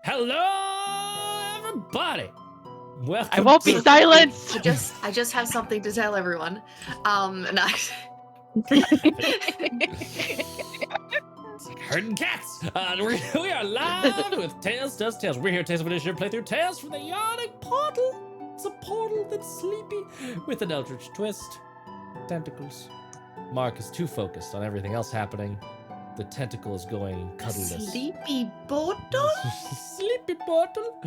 Hello, everybody. Welcome. I won't be silenced. I just have something to tell everyone. No. It's like herding cats. We are live with Tales Does Tales. We're here at Tales of Initiative playthrough Tales from the Yawning Portal. It's a portal that's sleepy with an eldritch twist. Tentacles. Mark is too focused on everything else happening. The tentacle is going cuddleless. Sleepy portal? Sleepy portal.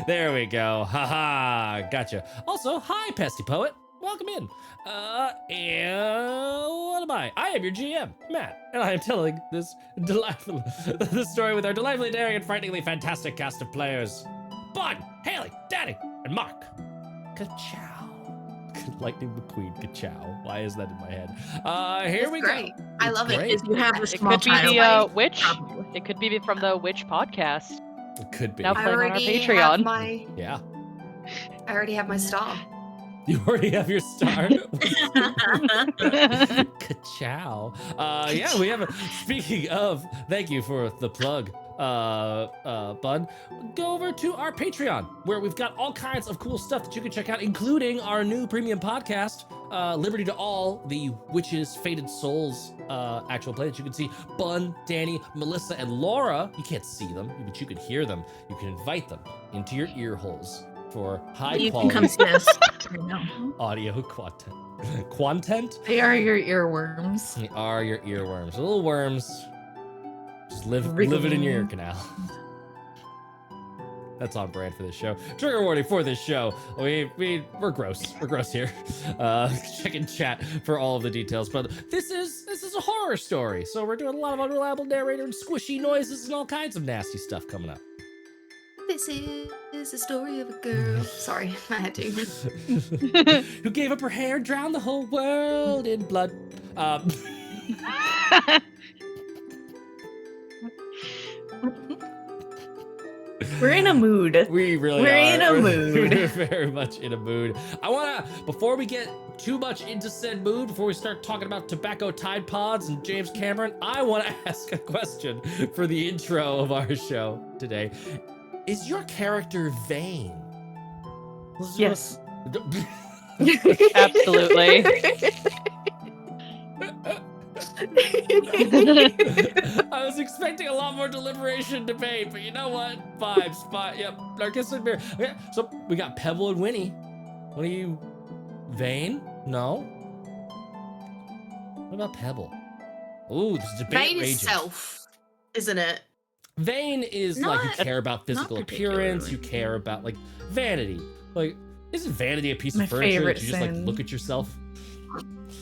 There we go. Haha. Gotcha. Also, hi, Pesty Poet. Welcome in. And what am I? I am your GM, Matt, and I am telling this delightful story with our delightfully daring and frighteningly fantastic cast of players: Bud, Haley, Danny, and Mark. Ka-chow. Lightning McQueen, ka-chow. Why is that in my head? Here It's we great. go. I love Great. it. If you have a It small could be child, the witch. probably. It could be from the witch podcast. It could be. Now I playing on our already Patreon. have my Yeah. I already have my star. You already have your star. Ka-chow. Yeah, we have a, speaking of, thank you for the plug, Bud. Go over to our Patreon, where we've got all kinds of cool stuff that you can check out, including our new premium podcast, Liberty to All, the Witches' Fated Souls actual play that you can see Bun, Danny, Melissa, and Laura. You can't see them, but you can hear them. You can invite them into your ear holes for high you quality can come see us right now. audio content. Quantent? They are your earworms. They are your earworms. Little worms. Just live it in your ear canal. That's on brand for this show. Trigger warning for this show. We're gross. We're gross here. Check in chat for all of the details. But this is a horror story, so we're doing a lot of unreliable narrator and squishy noises and all kinds of nasty stuff coming up. This is a story of a girl. Sorry, I had to. Who gave up her hair, drowned the whole world in blood. We're in a mood. We really We're are. in a mood. We're very much in a mood. I want to, before we get too much into said mood, before we start talking about tobacco Tide Pods and James Cameron, I want to ask a question for the intro of our show today. Is your character vain? Yes. Absolutely. I was expecting a lot more deliberation debate, but you know what? Vibes. Yep. Narcissus and Beer. Okay, so we got Pebble and Winnie. What are you? Vain? No. What about Pebble? Ooh, this debate Vain rages. is self, isn't it? Vain is like you Not- care about physical not appearance. You particularly. care about like vanity. Like, isn't vanity a piece My of furniture favorite that you just like sin. look at yourself?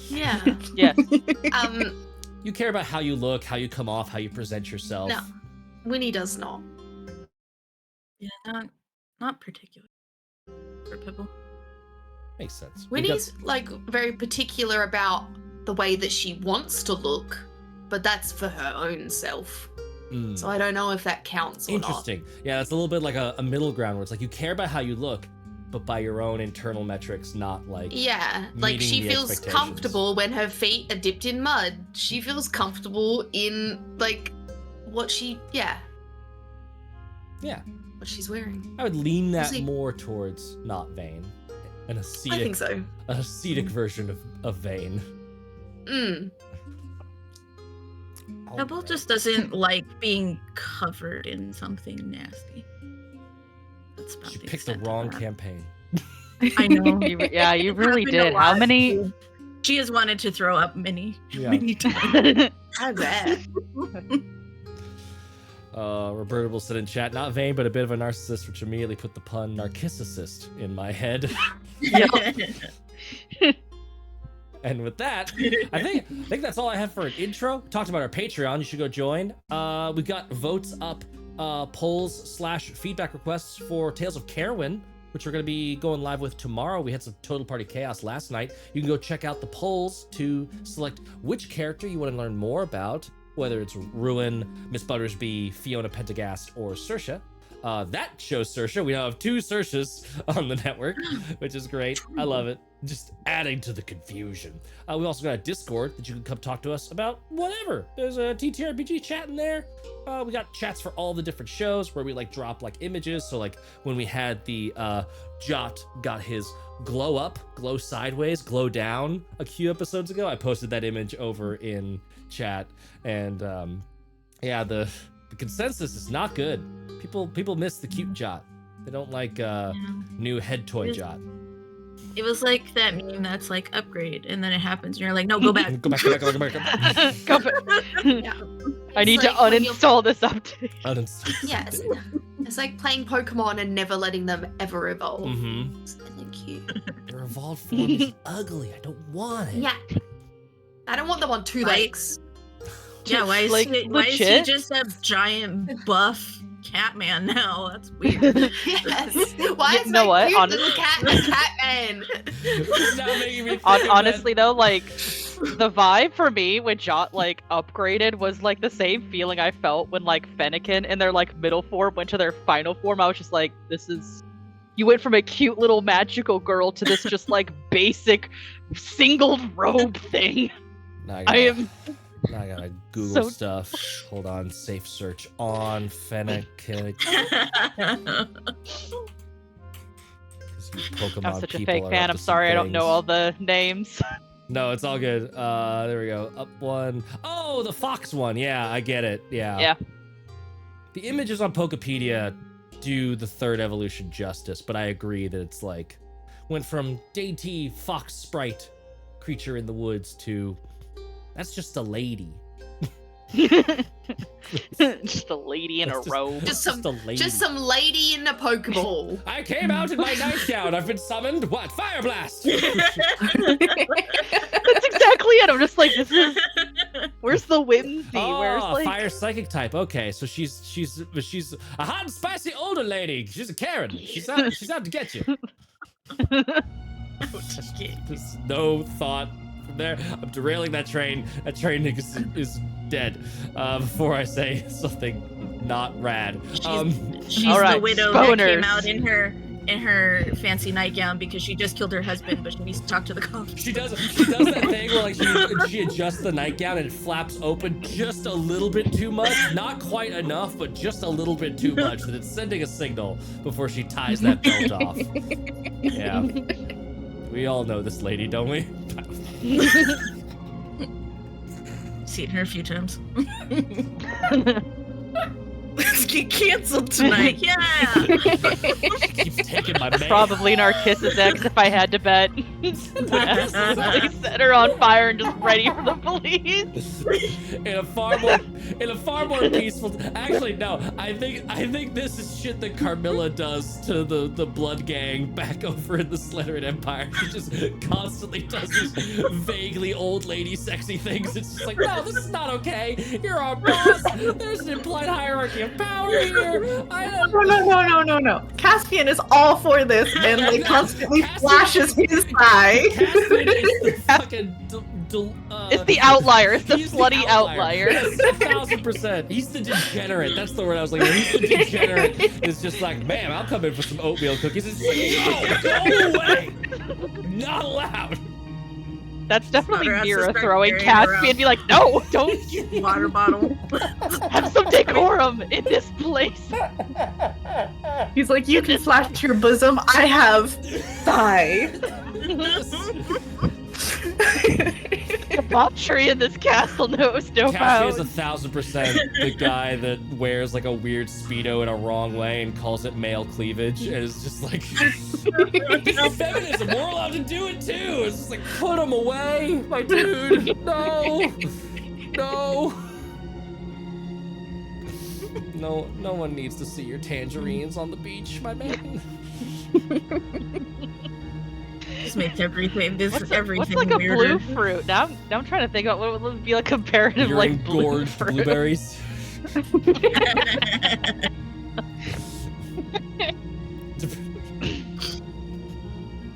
Yeah. Yes. You care about how you look, how you come off, how you present yourself. No. Winnie does not. Yeah, not particular. For Pebble. Makes sense. We've got- Winnie's like very particular about the way that she wants to look, but that's for her own self. Mm. So I don't know if that counts or Interesting. Yeah, it's a little bit like a middle ground where it's like you care about how you look, but by your own internal metrics, not like not. Yeah, like meeting she the feels expectations. comfortable when her feet are dipped in mud. She feels comfortable in like what she, Yeah. what she's wearing. I would lean that See- more towards not vain. An I think ascetic, so. a ascetic version of vain. Mm. Pebble just doesn't like being covered in something nasty. That's about She the picked the extent of wrong that. campaign. I know. You really Happened a did. How lot. many? She has wanted to throw up many times. I bet. Roberta will sit in chat, not vain, but a bit of a narcissist, which immediately put the pun narcissist in my head. And with that, I think that's all I have for an intro. Talked about our Patreon. You should go join. We've got votes up, polls/feedback requests for Tales of Carowin, which we're going to be going live with tomorrow. We had some Total Party Chaos last night. You can go check out the polls to select which character you want to learn more about, whether it's Ruin, Miss Buttersby, Fiona Pentagast, or Saoirse. that show Saoirse. We now have 2 Saoirses on the network, which is great. I love it. Just adding to the confusion. We also got a Discord that you can come talk to us about whatever. There's a TTRPG chat in there. We got chats for all the different shows where we like drop like images. So like when we had the Jot got his glow up, glow sideways, glow down a few episodes ago, I posted that image over in chat. And yeah, the consensus is not good. People miss the cute Jot. They don't like new head toy Jot. It was like that meme that's like upgrade, and then it happens, and you're like, no, go back. Go back. Go back. Yeah. I need It's to like when you're- uninstall this update. Yeah, it's like playing Pokemon and never letting them ever evolve. Mm-hmm. It's really cute. Their evolved form is ugly. I don't want it. Yeah. I don't want them on 2 Right. legs. Yeah, why is, Like, why is he legit? just a giant buff cat man now? That's weird. Yes. Why You is know my what? cute Hon- little cat a cat man? It's not making me think of Honestly though, like the vibe for me when Jot like upgraded was like the same feeling I felt when like Fennekin and their like middle form went to their final form. I was just like, this is, you went from a cute little magical girl to this just like basic singled robe thing. Now I am Now I gotta Google So- stuff. Hold on, safe search on Fennekin. Pokemon I'm such a people fake are fan. up I'm to some sorry I don't know things. all the names. No, it's all good. There we go. Up one. Oh, the fox one. Yeah, I get it. Yeah. Yeah. The images on Pokepedia do the 3rd evolution justice, but I agree that it's like went from dainty fox sprite creature in the woods to that's just a lady. Just a lady in a That's just- robe. Just a lady. Just some lady in a Pokeball. I came out in my nightgown. I've been summoned. What? Fire blast! That's exactly it. I'm just like, this is, where's the whimsy? Where's Oh, like, fire psychic type. Okay, so she's a hot and spicy older lady. She's a Karen. She's out to get you. There's no thought from there. I'm derailing that train. That train is dead. Before I say something not rad. She's All the right, widow that came boners. out in her fancy nightgown because she just killed her husband, but she needs to talk to the cops. She does that thing where like she adjusts the nightgown and it flaps open just a little bit too much, not quite enough, but just a little bit too much that it's sending a signal before she ties that belt off. Yeah, we all know this lady, don't we? Seen her a few times. Let's get canceled tonight. Yeah. Keeps taking my man. probably Narcissus X if I had to bet. Absolutely set her on fire and just ready for the police. in a far more peaceful. Actually, no. I think this is shit that Carmilla does to the Blood Gang back over in the Slytherin Empire. She just constantly does these vaguely old lady sexy things. It's just like, no, this is not okay. You're our boss. There's an implied hierarchy of power here. I don't. No. Caspian is all for this and like constantly flashes his eye. Caspian is the fucking. It's the outlier. It's the He's bloody outlier. Yes, 1,000%. He's the degenerate. That's the word I was like. He's the degenerate. It's just like, man, I'll come in for some oatmeal cookies. It's like, no, go away. Not allowed. That's definitely Not her Mira suspect throwing carrying her Caspian and be like, no, don't Water bottle. have some decorum in this place. He's like, you can flash your bosom. I have thigh. Debauchery in this castle knows no Caspian is bounds. 1,000% the guy that wears like a weird Speedo in a wrong way and calls it male cleavage. And is just like, feminism, we're allowed to do it too. It's just like, put him away, my dude. No. No one needs to see your tangerines on the beach, my man. This makes everything. What's Everything like a weirder. blue fruit? Now I'm trying to think about what would be a comparative You're like blue engorged fruit. blueberries.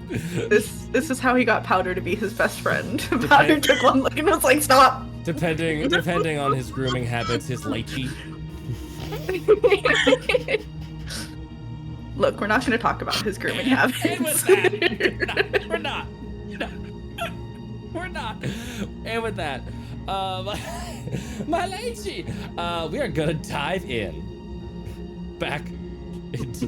This is how he got Powder to be his best friend. Powder took one look and was like, stop. Depending on his grooming habits, his lychee. Look, we're not going to talk about his grooming habits. And with that, we're not. No. We're not. And with that, my lady, we are gonna dive in back into.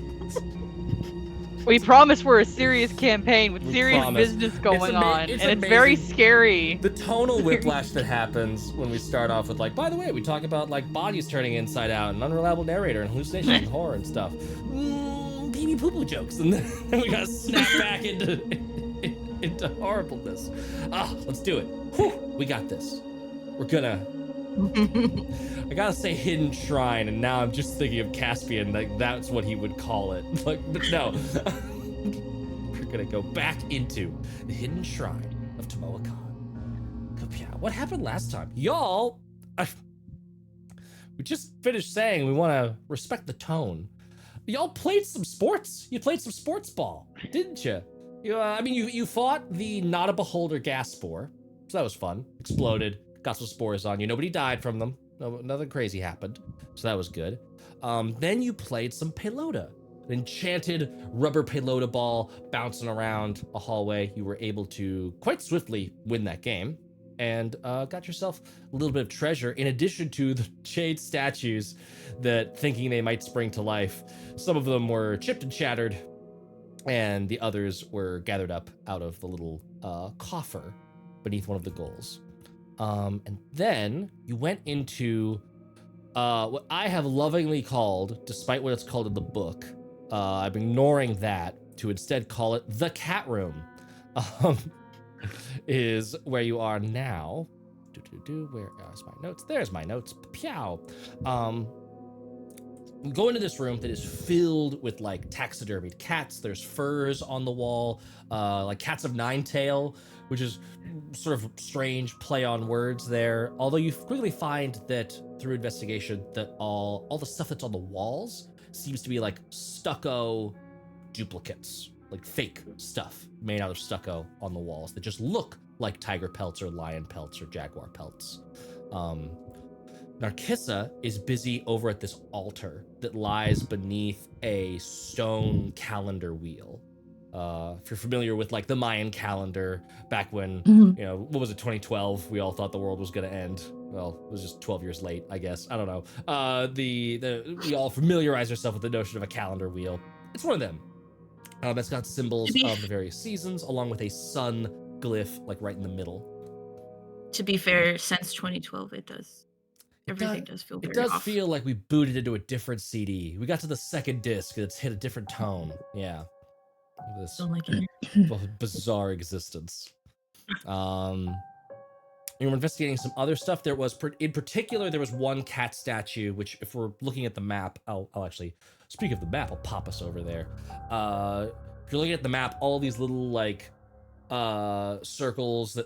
We promise we're a serious campaign with We serious promise. business going on, it's and it's very amazing. scary. The tonal whiplash that happens when we start off with, like, by the way, we talk about, like, bodies turning inside out and unreliable narrator and hallucination and horror and stuff. Pee poo poo jokes. And then we gotta snap back into horribleness. Let's do it. Whew, we got this. We're gonna. I gotta say hidden shrine, and now I'm just thinking of Caspian, like that's what he would call it. Like, but no. We're gonna go back into the hidden shrine of Tomoe-kan. Kapow. What happened last time? Y'all, we just finished saying we want to respect the tone. Y'all played some sports. You played some sports ball, didn't you? You fought the Not a Beholder gas spore, so that was fun. Exploded, got some spores on you. Nobody died from them. No, nothing crazy happened, so that was good. Then you played some pelota, an enchanted rubber pelota ball bouncing around a hallway. You were able to quite swiftly win that game, and got yourself a little bit of treasure in addition to the jade statues that, thinking they might spring to life, some of them were chipped and shattered, and the others were gathered up out of the little coffer beneath one of the goals. And then you went into what I have lovingly called, despite what it's called in the book, I'm ignoring that to instead call it the cat room. Is where you are now. Where is my notes? There's my notes. Pew. Go into this room that is filled with like taxidermied cats. There's furs on the wall, like cats of nine tail, which is sort of strange play on words there. Although you quickly find that through investigation that all the stuff that's on the walls seems to be like stucco duplicates, like fake stuff made out of stucco on the walls that just look like tiger pelts or lion pelts or jaguar pelts. Narcissa is busy over at this altar that lies beneath a stone calendar wheel. If you're familiar with like the Mayan calendar, back when, what was it, 2012, we all thought the world was gonna end. Well, it was just 12 years late, I guess. I don't know. We all familiarize ourselves with the notion of a calendar wheel. It's one of them. That's got symbols of the various seasons, along with a sun glyph, like right in the middle. To be fair, since 2012, it does. Everything does feel very It does off. feel like we booted into a different CD. We got to the second disc, and it's hit a different tone. Yeah. This Don't like it. bizarre existence. You were investigating some other stuff. There was, in particular, there was one cat statue, which, if we're looking at the map, I'll actually, speak of the map, I'll pop us over there. If you're looking at the map, all these little, like, circles that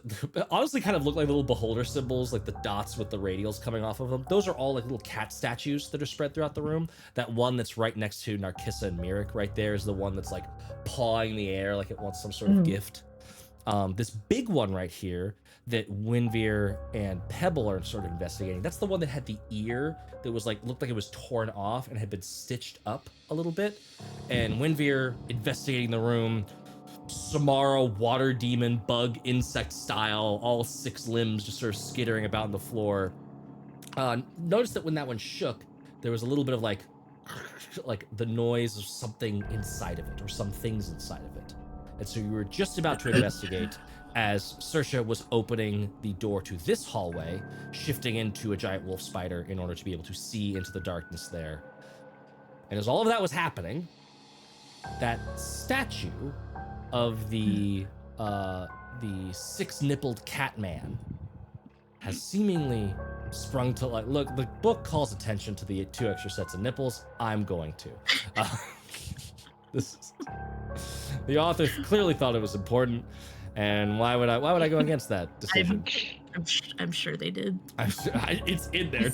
honestly kind of look like little beholder symbols, like the dots with the radials coming off of them. Those are all like little cat statues that are spread throughout the room. That one that's right next to Narcissa and Myrick right there is the one that's like pawing the air like it wants some sort of gift. This big one right here that Winvir and Pebble are sort of investigating, that's the one that had the ear that was like, looked like it was torn off and had been stitched up a little bit. And Winvir investigating the room, Samara, water demon, bug, insect style, all 6 limbs just sort of skittering about on the floor. Notice that when that one shook, there was a little bit of like the noise of something inside of it, or some things inside of it. And so you were just about to investigate as Saoirse was opening the door to this hallway, shifting into a giant wolf spider in order to be able to see into the darkness there. And as all of that was happening, that statue of the 6-nippled cat man has seemingly sprung to like, look, the book calls attention to the 2 extra sets of nipples. I'm going to. The author clearly thought it was important, and why would I go against that decision? I'm sure they did. It's in there.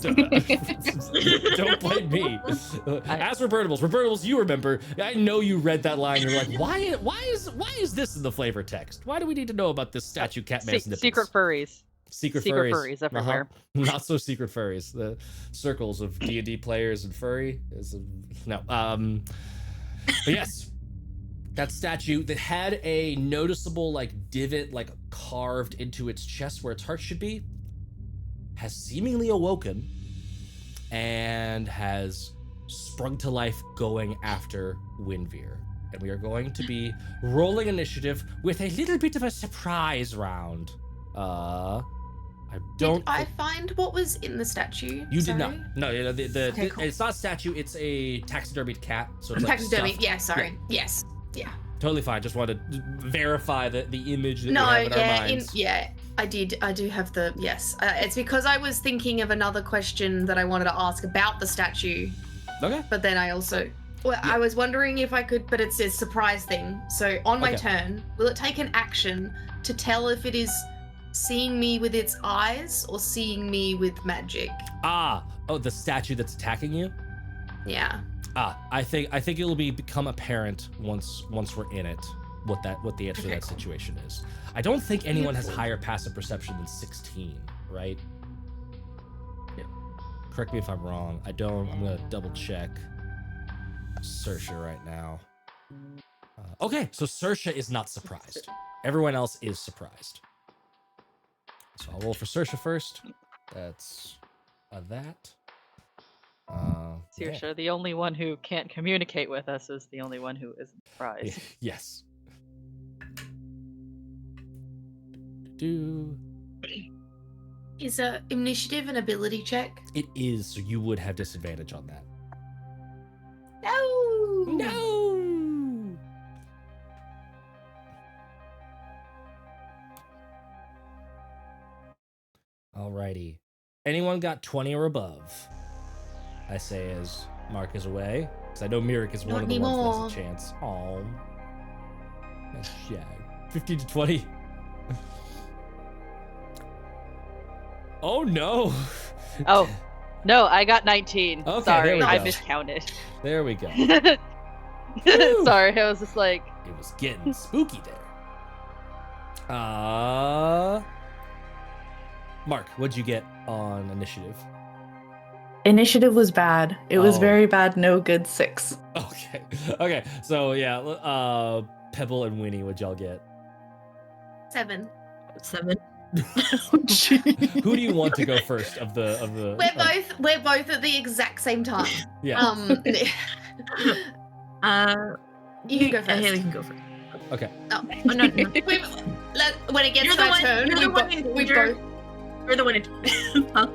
Don't blame me. As for Birdables, you remember. I know you read that line. You're like, why is this in the flavor text? Why do we need to know about this statue Catman's nipples? Secret furries. Secret furries everywhere. Not so secret furries. The circles of D&D players and furry is no. But yes, that statue that had a noticeable like divot like carved into its chest where its heart should be has seemingly awoken and has sprung to life going after Winveer. And we are going to be rolling initiative with a little bit of a surprise round. Did I find what was in the statue? You did not. No, Okay, cool. it's not a statue. It's a taxidermied cat. So it's like Taxidermy. stuffed. Yeah, sorry. Yes. Yeah. Totally fine. Just wanted to verify the image that No, we have in our yeah, minds. I did. I do have the yes. It's because I was thinking of another question that I wanted to ask about the statue, Okay. but then I also, I was wondering if I could, but it's a surprise thing. So on my Okay. turn, will it take an action to tell if it is seeing me with its eyes or seeing me with magic? Oh, the statue that's attacking you. Yeah. I think it'll become apparent once we're in it what the answer to Okay, that cool. situation is. I don't think anyone has Beautiful. higher passive perception than 16, right? No. Correct me if I'm wrong. I don't. I'm gonna double check Saoirse right now. Okay, so Saoirse is not surprised. Everyone else is surprised. So I'll roll for Saoirse first. That's that. Saoirse, the only one who can't communicate with us, is the only one who isn't surprised. Yes. Is a initiative an ability check? It is, so you would have disadvantage on that. No. No. Alrighty. Anyone got 20 or above? I say as Mark is away, because I know Mirik is one Not of the ones that anymore. has a chance. Oh, nice jag. 15 to 20. Oh no. Oh, no, I got 19. Okay, Sorry, there we I go. miscounted. There we go. Woo. Sorry, I was just like, It was getting spooky there. Mark, what'd you get on initiative? Initiative was bad. It was Oh. very bad. No good 6. Okay. Okay. So yeah, Pebble and Winnie, what'd y'all get? 7. 7. Who do you want to go first of the We're both at the exact same time. Yeah. You can go first. Haley can go first. Okay. Oh. Oh, no, no. When it gets You're to the our one- turn, you're we the one in both. danger. You're the one. Huh?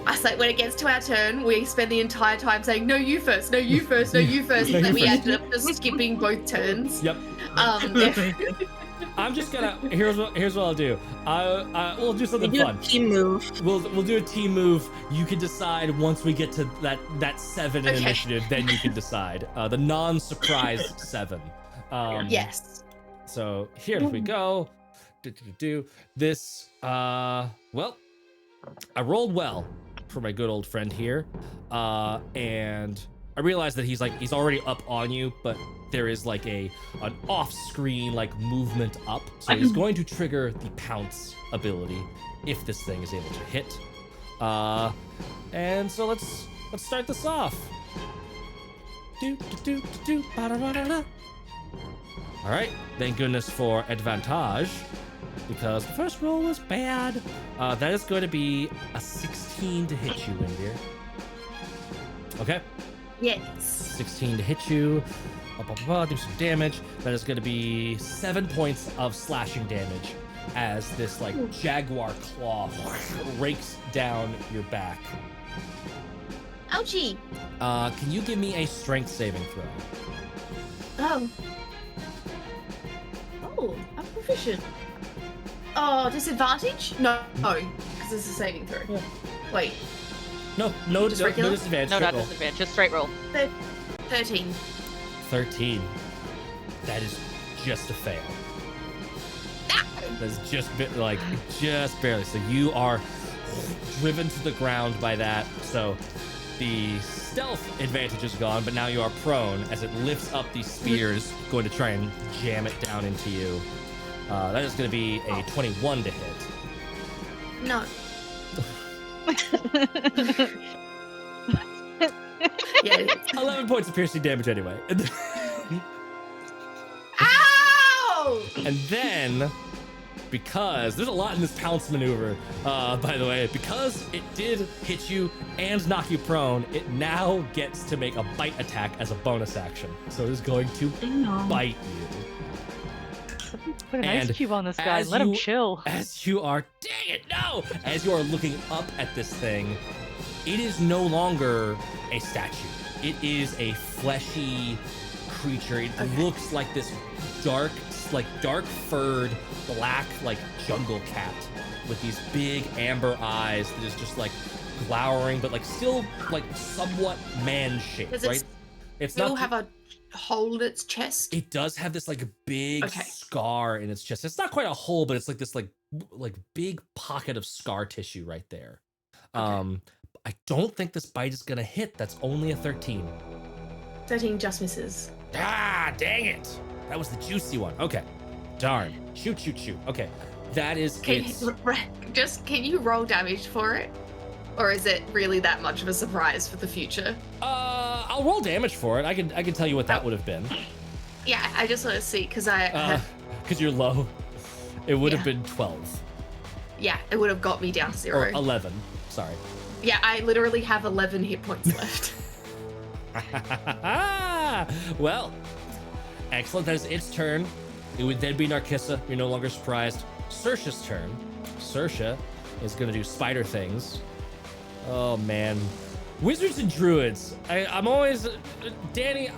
I say when it gets to our turn, we spend the entire time saying, "No, you first. No, you first. No, you first," No, and then you we first. ended up just skipping both turns. Yep. I'm just gonna. Here's what I'll do. We'll do something We do fun. a team move. We'll do a team move. You can decide once we get to that 7 in Okay. initiative. Then you can decide the non-surprise 7. Yes. So here we go. This, well, I rolled well for my good old friend here. And I realized that he's already up on you, but there is like an off-screen like movement up. So he's going to trigger the pounce ability if this thing is able to hit. And so let's start this off. All right, thank goodness for advantage, because the first roll was bad. That is going to be a 16 to hit you, Winveer. Okay, Yes. 16 to hit you. Do some damage. That is going to be 7 points of slashing damage as this like jaguar claw rakes down your back. Ouchie. Can you give me a strength saving throw? Oh. Oh, I'm proficient. Oh, disadvantage? No, because it's a saving throw. Yeah. Wait, No Just regular? disadvantage. no, straight not roll. disadvantage, just straight roll. 13. 13. That is just a fail. That's just just barely. So you are driven to the ground by that. So the stealth advantage is gone, but now you are prone as it lifts up these spears, going to try and jam it down into you. That is going to be a 21 to hit. No. Yeah. 11 points of piercing damage anyway. Ow! And then, because there's a lot in this pounce maneuver, by the way, because it did hit you and knock you prone, it now gets to make a bite attack as a bonus action. So it is going to bite you. Put an ice And cube on this guy. as Let him you- chill. As you are, dang it, no! As you are looking up at this thing, it is no longer a statue. It is a fleshy creature. It looks like this dark furred, black, like jungle cat with these big amber eyes that is just like glowering, but like still like somewhat man-shaped, Does it right? It's Still not. have a hole in its chest. It does have this like big Okay. scar in its chest. It's not quite a hole, but it's like this like big pocket of scar tissue right there. Okay. I don't think this bite is gonna hit. That's only a 13. 13 just misses. Ah, dang it! That was the juicy one. Okay, darn. Shoot. Okay, that is Can it. you roll damage for it? Or is it really that much of a surprise for the future? I'll roll damage for it. I can tell you what that would have been. Yeah, I just want to see because Because you're low. It would have Yeah. been 12 yeah, it would have got me down to or 0. 11. Sorry. Yeah, I literally have 11 hit points left. Well, excellent. That is its turn. It would then be Narcissa. You're no longer surprised. Saoirse's turn. Saoirse is going to do spider things. Oh, man. Wizards and druids. I'm always... Danny,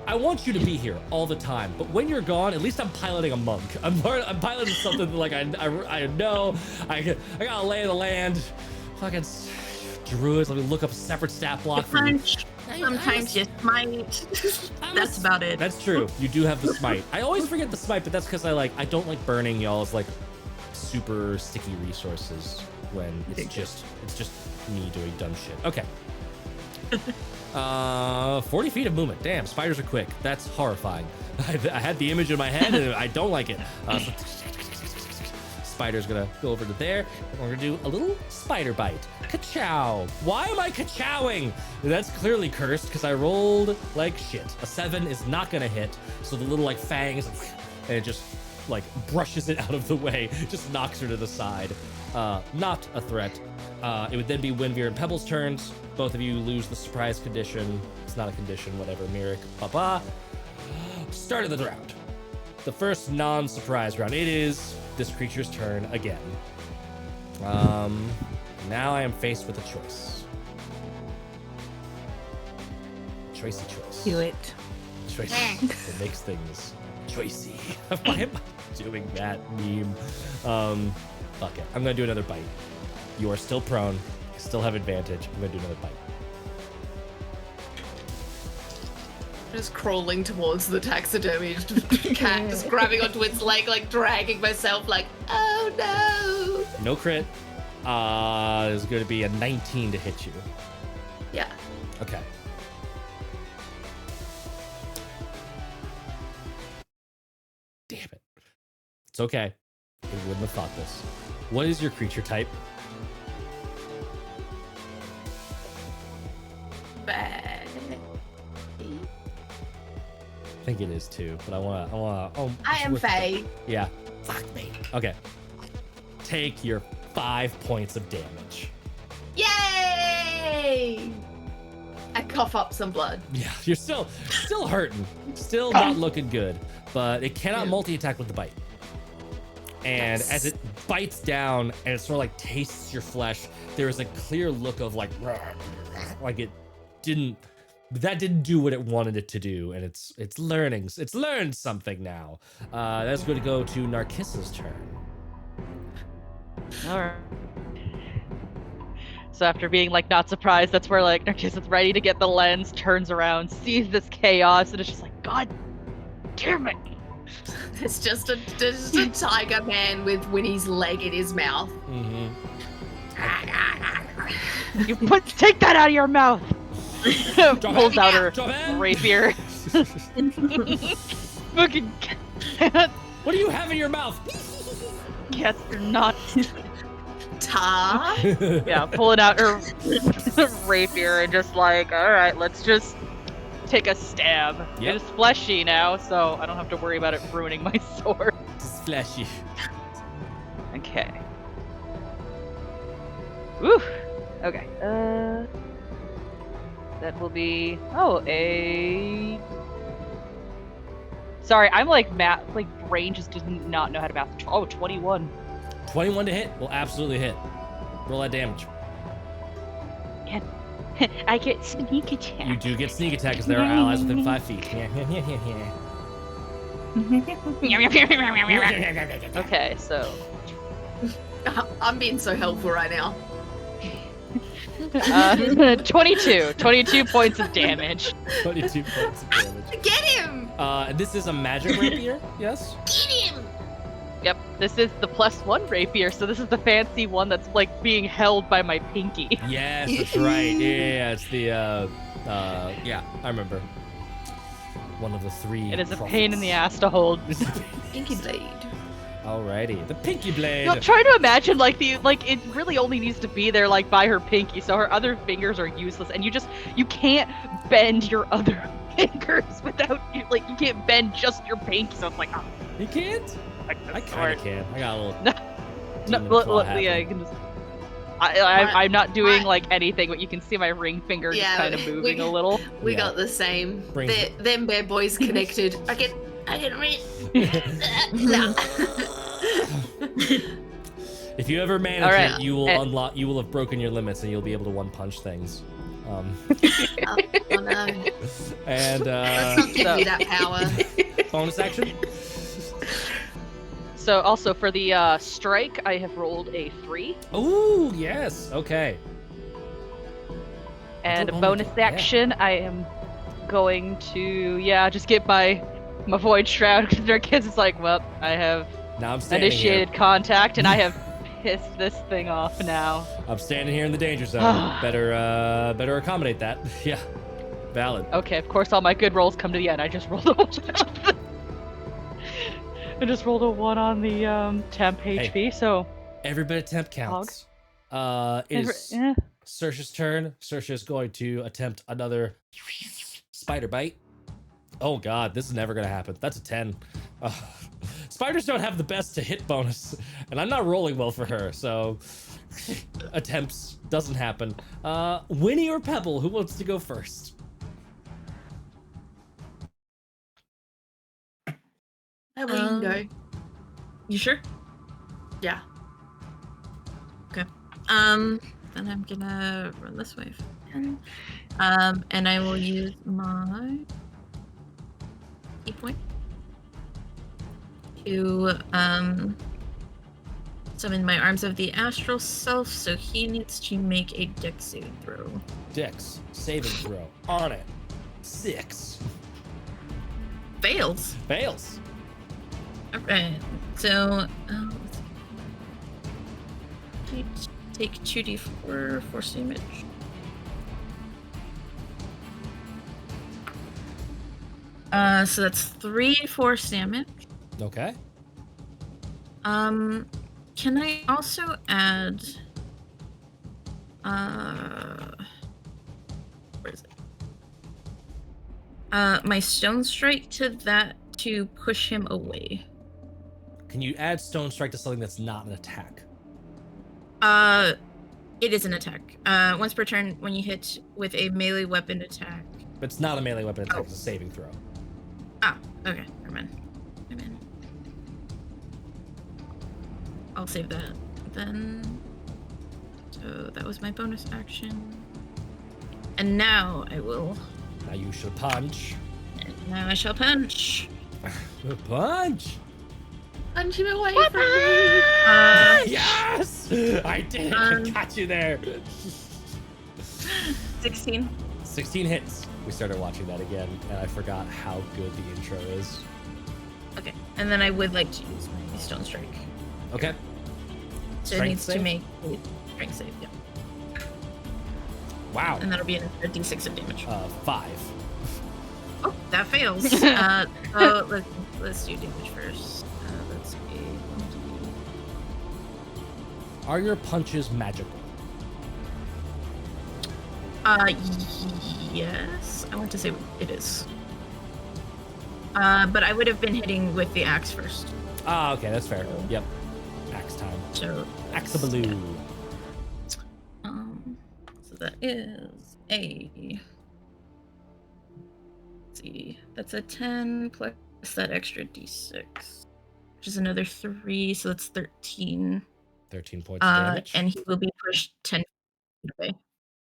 I want you to be here all the time, but when you're gone, at least I'm piloting a monk. I'm piloting something that, like I know. I got to lay the land. Fucking druids. Let me look up a separate stat block for you. Sometimes you smite. That's about it. That's true. You do have the smite. I always forget the smite, but that's because I don't like burning y'all's like super sticky resources when it's just me doing dumb shit. Okay. 40 feet of movement. Damn, spiders are quick. That's horrifying. I had the image in my head and I don't like it. Spider's gonna go over to there. And we're gonna do a little spider bite. Ka-chow. Why am I ka-chowing? That's clearly cursed because I rolled like shit. A 7 is not gonna hit. So the little like fangs, and it just like brushes it out of the way. Just knocks her to the side. Not a threat. It would then be Winveer and Pebble's turns. Both of you lose the surprise condition. It's not a condition, whatever. Myrick, Papa. Start of the round. The first non-surprise round. It is this creature's turn again. Now I am faced with a choice. Choicey choice. Do it. Choice. It makes things choicey. Why am I doing that meme? Fuck it. I'm gonna do another bite. You are still prone. I still have advantage. I'm gonna do another bite. Just crawling towards the taxidermied cat, just grabbing onto its leg, like dragging myself, like, oh no. No crit. There's gonna be a 19 to hit you. Yeah. Okay. Damn it. It's okay. I wouldn't have thought this. What is your creature type? I think it is too, but I I am Faye. Yeah. Fuck me. Okay. Take your 5 points of damage. Yay! I cough up some blood. Yeah, you're still hurting. Still not looking good. But it cannot multi-attack with the bite. And Yes. as it bites down and it sort of like tastes your flesh, there is a clear look of like it didn't do what it wanted it to do, and it's learned something now. That's going to go to Narcissa's turn. All right. So after being like not surprised, that's where like Narcissa's ready to get the lens, turns around, sees this chaos, and it's just like, God damn it! It's just a tiger man with Winnie's leg in his mouth. Mm-hmm. Take that out of your mouth! Pulls out her Drop in. rapier. Fucking What do you have in your mouth? cats are not. Tar. Yeah, pulling out her rapier and just like, all right, let's just take a stab. Yep. It is fleshy now, so I don't have to worry about it ruining my sword. It's flashy. Okay. Woo. Okay. That will be a. Sorry, I'm like math. Like brain just does not know how to math. Oh, 21. 21 to hit will absolutely hit. Roll that damage. I get sneak attack. You do get sneak attack because there are allies within 5 feet. Okay, so I'm being so helpful right now. 22 points of damage. 22 points of damage. Get him! And this is a magic rapier, yes? Get him! Yep, this is the +1 rapier, so this is the fancy one that's like being held by my pinky. Yes, that's right. Yeah, it's the, yeah, I remember. One of the 3 It is a pain in the ass to hold. Pinky blade. Alrighty, the pinky blade. No, try to imagine it really only needs to be there like by her pinky, so her other fingers are useless, and you can't bend your other fingers without you can't bend just your pinky, so it's like oh, You can't? like I kind of can. I got a little. No, demon claw yeah, happening. I can just. I'm not doing like anything, but you can see my ring finger Yeah, just kind of moving we- a little. We Yeah. got the same. Brings Them bad boys connected. I can read. If you ever manage Alright, it, you will and- unlock. You will have broken your limits, and you'll be able to one punch things. Oh no. And Let's not give me that power. bonus action. So also for the strike, I have rolled a 3, Ooh, yes. Okay. and a Oh my bonus God, yeah. action, I am going to just get my void shroud because their kids is like, well, I have Now I'm standing initiated contact and I have pissed this thing off now. here. I'm standing here in the danger zone. better accommodate that. Yeah. Valid. Okay, of course all my good rolls come to the end. I just rolled a 1. I just rolled a 1 on the temp HP, so Every bit of temp counts. It is yeah. Saoirse's turn. Saoirse is going to attempt another spider bite. Oh god, this is never gonna happen. That's a 10. Spiders don't have the best to hit bonus, and I'm not rolling well for her, so attempts doesn't happen. Winnie or Pebble, who wants to go first? There we can go. You sure? Yeah. Then I'm gonna run this way. And I will use my key point to summon my Arms of the Astral Self, so he needs to make a dex saving throw. Dex, saving throw, on it. 6. Fails. Fails. Alright, so let's take 2d4 force damage. So that's 3 force damage. Okay. Can I also add where is it? My stone strike to that to push him away. Can you add stone strike to something that's not an attack? It is an attack. Once per turn, when you hit with a melee weapon attack. It's not a melee weapon attack, it's a saving throw. Ah, okay, never mind. I'll save that then. So that was my bonus action. And now I will. Now you shall punch. And now I shall punch. Punch! Punch him away from me. Yes! I did it! I got you there! 16. 16 hits. We started watching that again, and I forgot how good the intro is. Okay, and then I would like to use my stone strike. Okay. So Strength it needs save? to make a strength save, yeah. Wow. And that'll be a d6 of damage. 5. Oh, that fails. So let's do damage first. Let's see. Are your punches magical? Yes. I want to say it is. But I would have been hitting with the axe first. Ah, okay, that's fair. Yep. Axe time. So Axabaloo. so that is a. Let's see. That's a 10 plus that extra d6, which is another 3, so that's 13. 13 points of damage. And he will be pushed 10 feet away.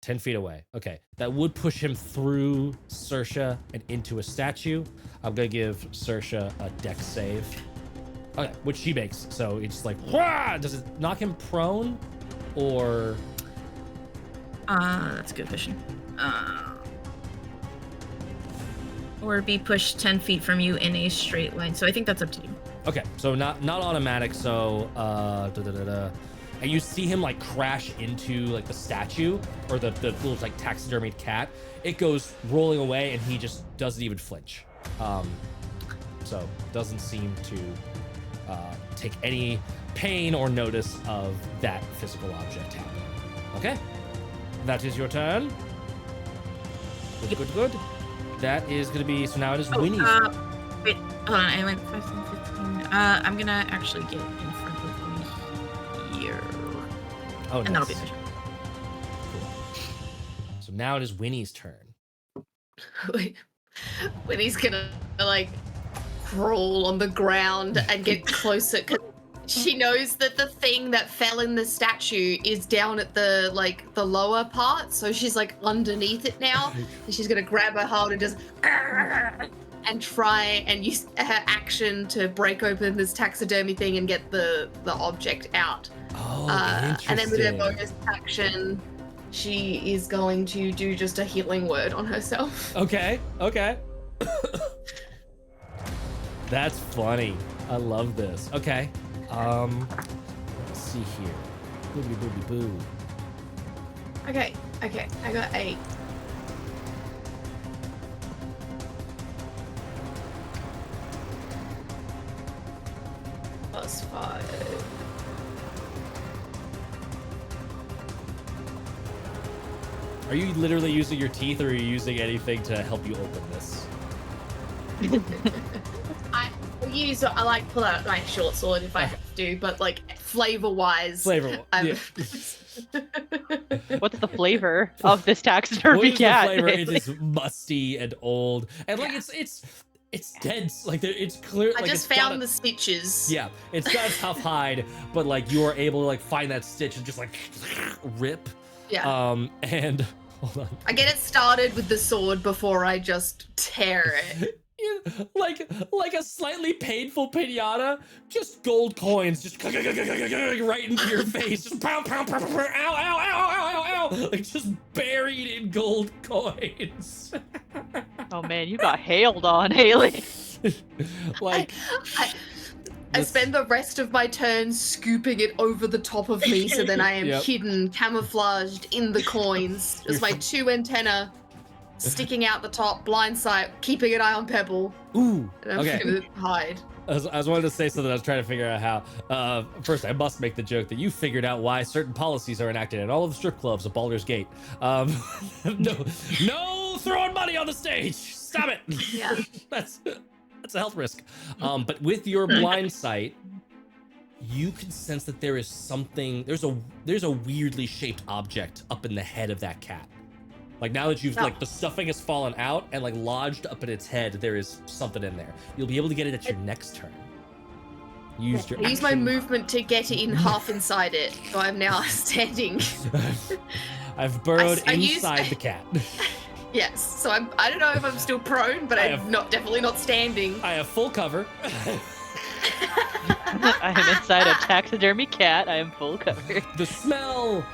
10 feet away. Okay. That would push him through Saoirse and into a statue. I'm going to give Saoirse a dex save. Okay, which she makes. So it's like, wah! Does it knock him prone or? That's a good question. Or be pushed 10 feet from you in a straight line. So I think that's up to you. Okay, so not automatic. So and you see him like crash into like the statue or the little like taxidermied cat. It goes rolling away and he just doesn't even flinch. So doesn't seem to take any pain or notice of that physical object happening. Okay, that is your turn. Good. That is gonna be, so now it is Winnie's. Wait, hold on, I went 5, 10, 15. I'm gonna actually get in front of me here. Oh, and nice. that'll be my turn. Cool. So now it is Winnie's turn. When he's gonna like crawl on the ground and get closer, 'cause she knows that the thing that fell in the statue is down at the lower part, so she's like underneath it now, and she's gonna grab her hold and just and try and use her action to break open this taxidermy thing and get the object out. Oh, and then with her interesting. bonus action, she is going to do just a healing word on herself. Okay. That's funny. I love this. Okay. Let's see here. Boobity boobity boo. Okay, I got 8. Plus 5. Are you literally using your teeth, or are you using anything to help you open this? I like pull out my short sword if I have to, but like flavor-wise, Flavor. Yeah. What's the flavor of this What taxidermy is the cat? flavor? It is musty and old, and like it's dense. Like it's clear. I like, just it's got found a- the stitches. Yeah, it's got a tough hide, but like you are able to like find that stitch and just like rip. Yeah. And hold on. I get it started with the sword before I just tear it. Yeah, like a slightly painful pinata, just gold coins, just right into your face, just pow, pow, pow, pow, pow, ow, ow, ow, ow, ow, ow, like just buried in gold coins. Oh man, you got hailed on, Haley. Like I spend the rest of my turn scooping it over the top of me, so then I am Yep. hidden, camouflaged in the coins. Just my 2 antenna sticking out the top, blind sight, keeping an eye on Pebble. ooh, And I'm okay. gonna hide. I was wanting to say something. I was trying to figure out how. First, I must make the joke that you figured out why certain policies are enacted in all of the strip clubs of Baldur's Gate. No throwing money on the stage. Stop it. Yeah. That's a health risk. But with your blind sight, you can sense that there is something. There's a weirdly shaped object up in the head of that cat. Like now that you've like the stuffing has fallen out and like lodged up in its head, there is something in there. You'll be able to get it at your next turn. I use my action. movement to get in half inside it, so I'm now standing. I've burrowed I used- inside the cat. Yes, so I don't know if I'm still prone, but I'm definitely not standing. I have full cover. I am inside a taxidermy cat. I am full cover. The smell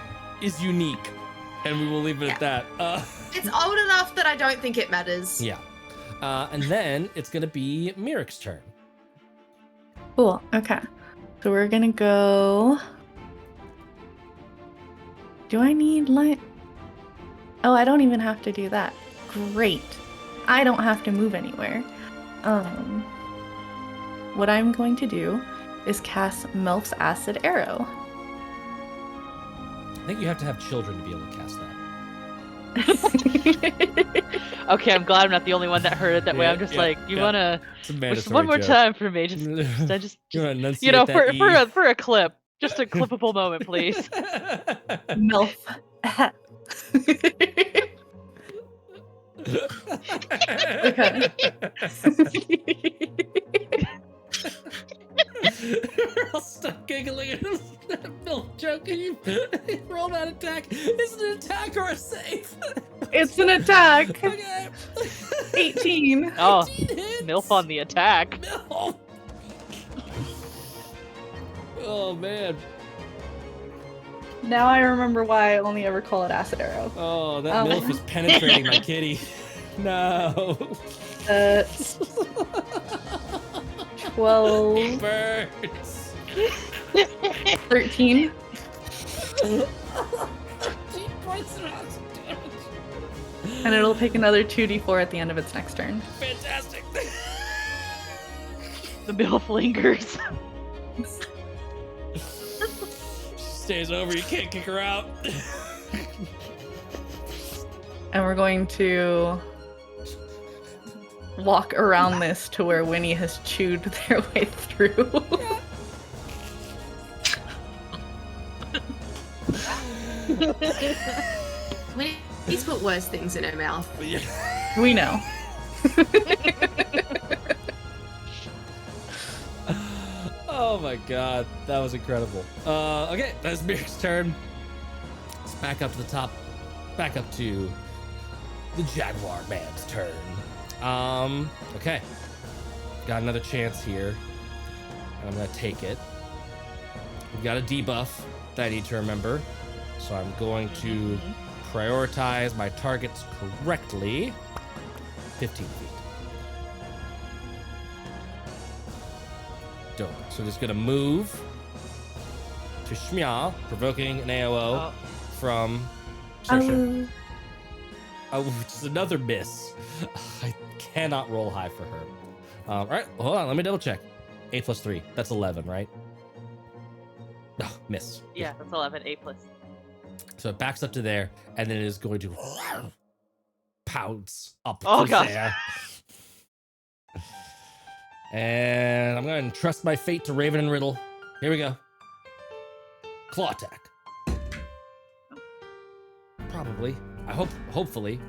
is unique, and we will leave it at that. It's old enough that I don't think it matters. Yeah. And then it's gonna be Mirik's turn. Cool. Okay. So we're gonna go. Do I need light? Oh, I don't even have to do that. Great. I don't have to move anywhere. What I'm going to do is cast Melf's Acid Arrow. I think you have to have children to be able to cast that. Okay, I'm glad I'm not the only one that heard it that way. Yeah, I'm just yeah, like, you yeah. wanna It's a just mandatory one more joke. time for me, just You wanna enunciate you know, that E? for a clip, just a clippable moment, please. MILF. Okay. We're all stuck giggling at that milk joke, and you roll that attack. Is it an attack or a save? It's an attack. Okay. 18. Oh, 18 hits. MILF on the attack. MILF. Oh man. Now I remember why I only ever call it acid arrow. Oh, that MILF is penetrating my kitty. No. 12, Birds. 13. 13 points of acid damage. And it'll take another 2d4 at the end of its next turn. Fantastic. The MILF lingers. Stays over, you can't kick her out. And we're going to walk around this to where Winnie has chewed their way through. He's put worse things in her mouth. We know. Oh my god, that was incredible. Okay, that's Mirk's turn. Let's back up to the top. Back up to the Jaguar man's turn. Okay. Got another chance here. And I'm gonna take it. We've got a debuff that I need to remember. So I'm going to prioritize my targets correctly. 15 feet. Dope. So just gonna move to Shmya, provoking an AOO from Saoirse. Oh, which is another miss. I cannot roll high for her. All right, hold on. Let me double check. 8 plus 3. That's 11, right? No, miss. Yeah, that's 11. 8 plus. So it backs up to there, and then it is going to pounce up Oh, to God. there. And I'm going to trust my fate to Raven and Riddle. Here we go. Claw attack. Probably. Hopefully.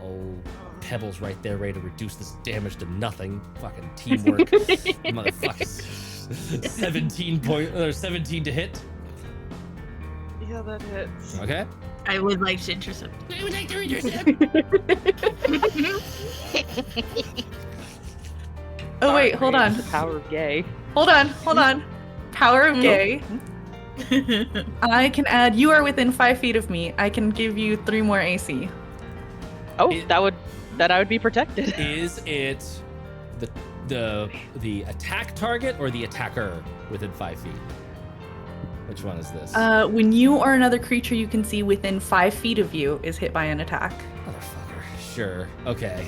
Oh, Pebble's right there, ready to reduce this damage to nothing. Fucking teamwork. Motherfuckers. 17 to hit. Yeah, that hits. Okay. I would like to intercept. I would like to intercept. Oh wait, hold on. Power of gay. Hold on. Power of gay. I can add, you are within 5 feet of me. I can give you 3 more AC. Oh, It- then I would be protected. Is it the attack target or the attacker within 5 feet? Which one is this? When you or another creature you can see within 5 feet of you is hit by an attack. Motherfucker. Sure. Okay.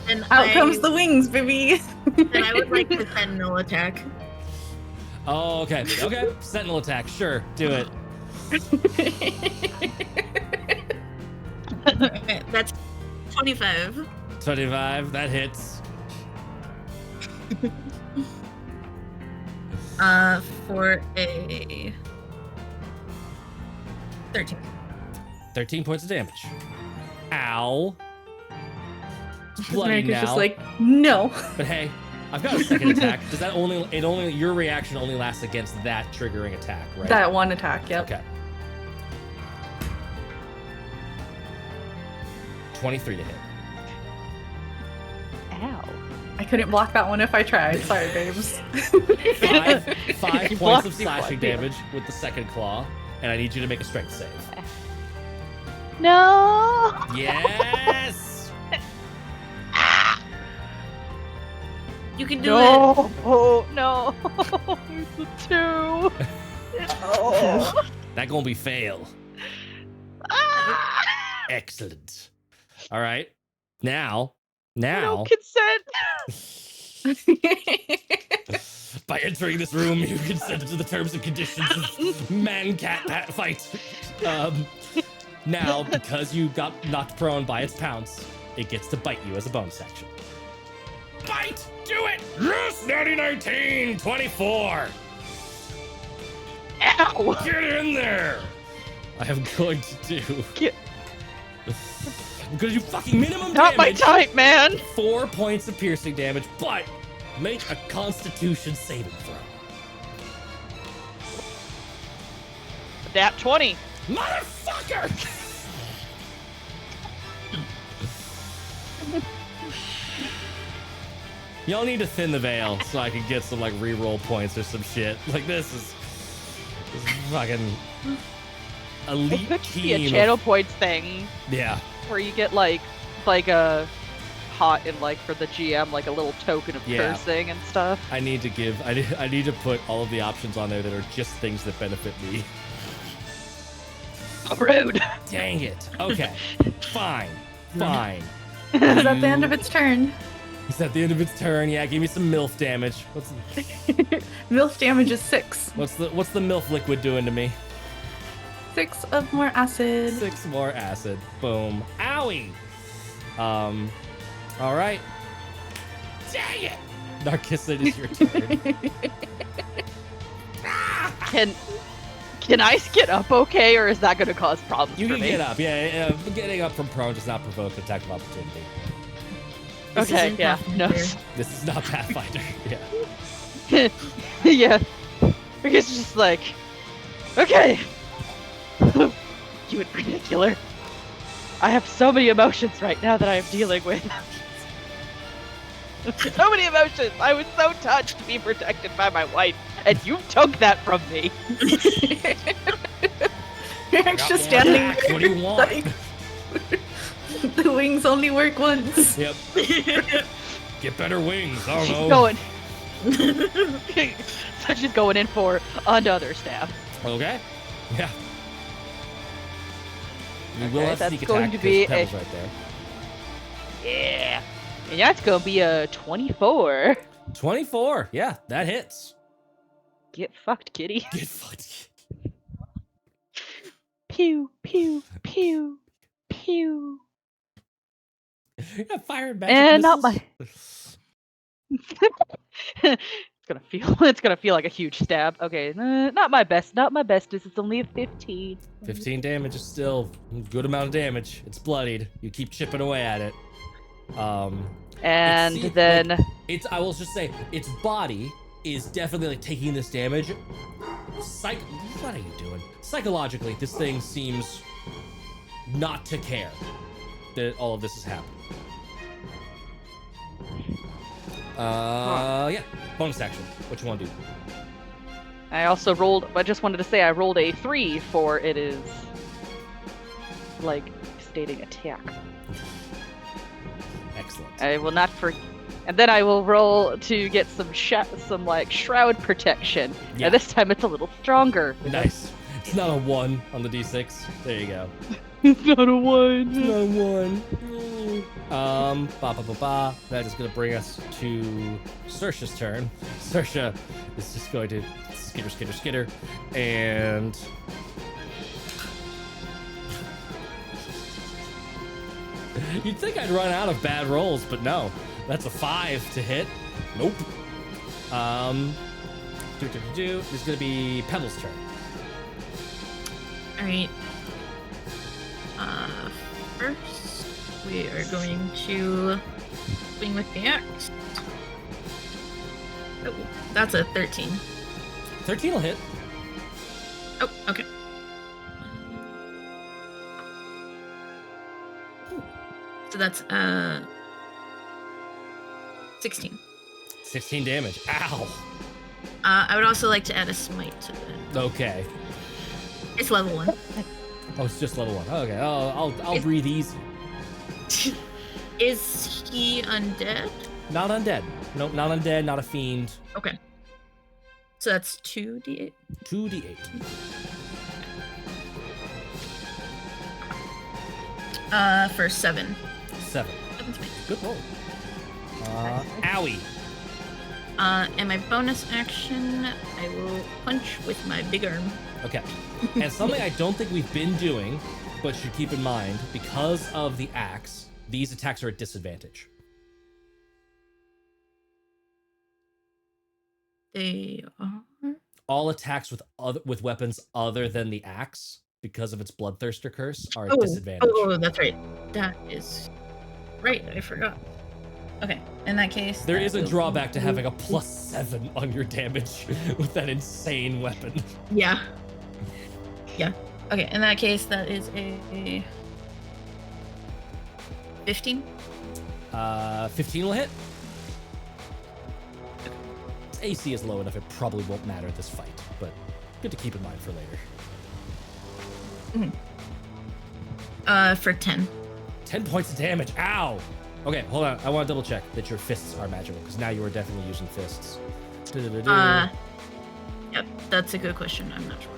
And Out comes the wings, baby. And I would like to sentinel attack. Oh, okay. Okay. Sentinel attack. Sure. Do it. That's 25. 25. That hits. For a 13. 13 points of damage. Ow. It's bloody America's now. just like, no. But hey, I've got a second attack. Does that your reaction only lasts against that triggering attack, right? That one attack, yep. Okay. 23 to hit. Ow. I couldn't block that one if I tried. Sorry, babes. Five You points blocked, of you slashing blocked, yeah. damage with the second claw, and I need you to make a strength save. No. Yes! You can do it. No. Oh no. It's a 2. Oh. That gonna be fail. Ah! Excellent. All right. Now, No consent. by entering this room, you consent to the terms and conditions of man-cat fight. Now, because you got knocked prone by its pounce, it gets to bite you as a bonus action. Bite! Do it! Yes, natty 19, 24. Ow! Get in there! I am going to do. I'm gonna do fucking minimum Not my damage. type, man! 4 points of piercing damage, but make a Constitution saving throw. Nat 20. Motherfucker! Y'all need to thin the veil so I can get some like reroll points or some shit. Like this is fucking elite It could team. be a channel points thing Yeah. where you get like a hot and like for the GM like a little token of Yeah. cursing and stuff. I need to put all of the options on there that are just things that benefit me. Rude. Dang it. Okay. Fine. Fine. It's at the end of its turn. It's at the end of its turn. Yeah, give me some MILF damage. MILF damage is 6. What's the MILF liquid doing to me? 6 of more acid. 6 more acid. Boom. Owie. All right. Dang it. Narcissa, it is your turn. Can I get up okay, or is that going to cause problems You for can me? get up. Yeah, getting up from prone does not provoke attack of opportunity. This Okay, isn't yeah, no. Pathfinder. This is not Pathfinder. Yeah. Yeah. I guess it's just like, okay. You in particular. I have so many emotions right now that I am dealing with. So many emotions. I was so touched to be protected by my wife, and you took that from me. You're just standing What do there. you want? Like, the wings only work once. Yep. Get better wings. I She's don't know. going. So she's going in for another stab. Okay. Yeah. You will Okay, have that's sneak going attack to be because a- Pebbles right there. Yeah. And that's gonna be a 24. 24. Yeah, that hits. Get fucked, kitty. Get fucked. Pew, pew, pew, pew. Yeah, fire and magic And not missiles. It's gonna feel like a huge stab. Okay, not my best. Not my bestest. It's only a 15. 15 damage is still a good amount of damage. It's bloodied. You keep chipping away at it. And seems then like I will just say its body is definitely like taking this damage. What are you doing? Psychologically, this thing seems not to care that all of this is happening. Yeah. Bonus action. What you want to do? I also rolled. I just wanted to say I rolled a 3 for it is like stating attack. Excellent. I will not and then I will roll to get some like shroud protection. Yeah. And this time it's a little stronger. Nice. It's not a 1 on the d6. There you go. It's not a 1. Not a 1. That is going to bring us to Saoirse's turn. Saoirse is just going to skitter, and you'd think I'd run out of bad rolls, but no. That's a 5 to hit. Nope. It's going to be Pebbles' turn. Alright. First, we are going to swing with the axe. Oh, that's a 13. 13 will hit. Oh, okay. So that's 16. 16 damage. Ow. I would also like to add a smite to that. Okay. It's level 1. Oh, it's just level 1. Okay. I'll breathe easy. Is he undead? Not undead. Nope, not undead, not a fiend. Okay. So that's 2d8. 2d8. For 7. 7. Seven's fine. Good roll. Owie. And my bonus action, I will punch with my big arm. Okay. And something I don't think we've been doing, but should keep in mind, because of the axe, these attacks are at disadvantage. They are. All attacks with weapons other than the axe, because of its bloodthirster curse, are at Oh, disadvantage. oh, that's right. That is right. I forgot. Okay, in that case, There that is a will- drawback to having a +7 on your damage with that insane weapon. Yeah. Yeah. Okay, in that case, that is a 15. 15 will hit. AC is low enough, it probably won't matter this fight, but good to keep in mind for later. For 10. 10 points of damage. Ow! Okay, hold on. I want to double check that your fists are magical, because now you are definitely using fists. Yep, that's a good question. I'm not sure.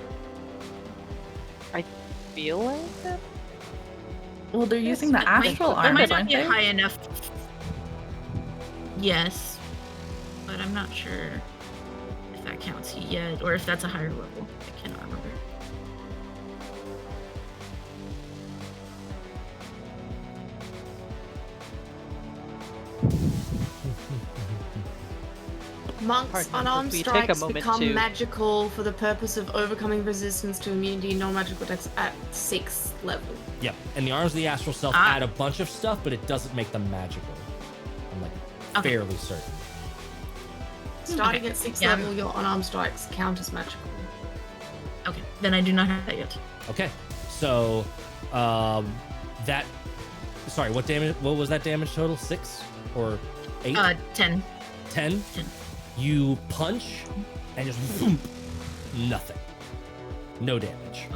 Feel like that? Well, they're using the astral I arms, might not aren't get they? high enough. Yes, but I'm not sure if that counts yet, or if that's a higher level. I cannot remember. Monks' Pardon, unarmed if we take a strikes moment become to- magical for the purpose of overcoming resistance to immunity non-magical attacks at 6th level. Yep, and the arms of the astral self Ah. add a bunch of stuff, but it doesn't make them magical. I'm like Okay. fairly certain. Starting Okay, at 6th yeah. level, your unarmed strikes count as magical. Okay, then I do not have that yet. Okay, so that. Sorry, what damage? What was that damage total? 6 or 8? 10. 10. 10. You punch and just boom, nothing. No damage.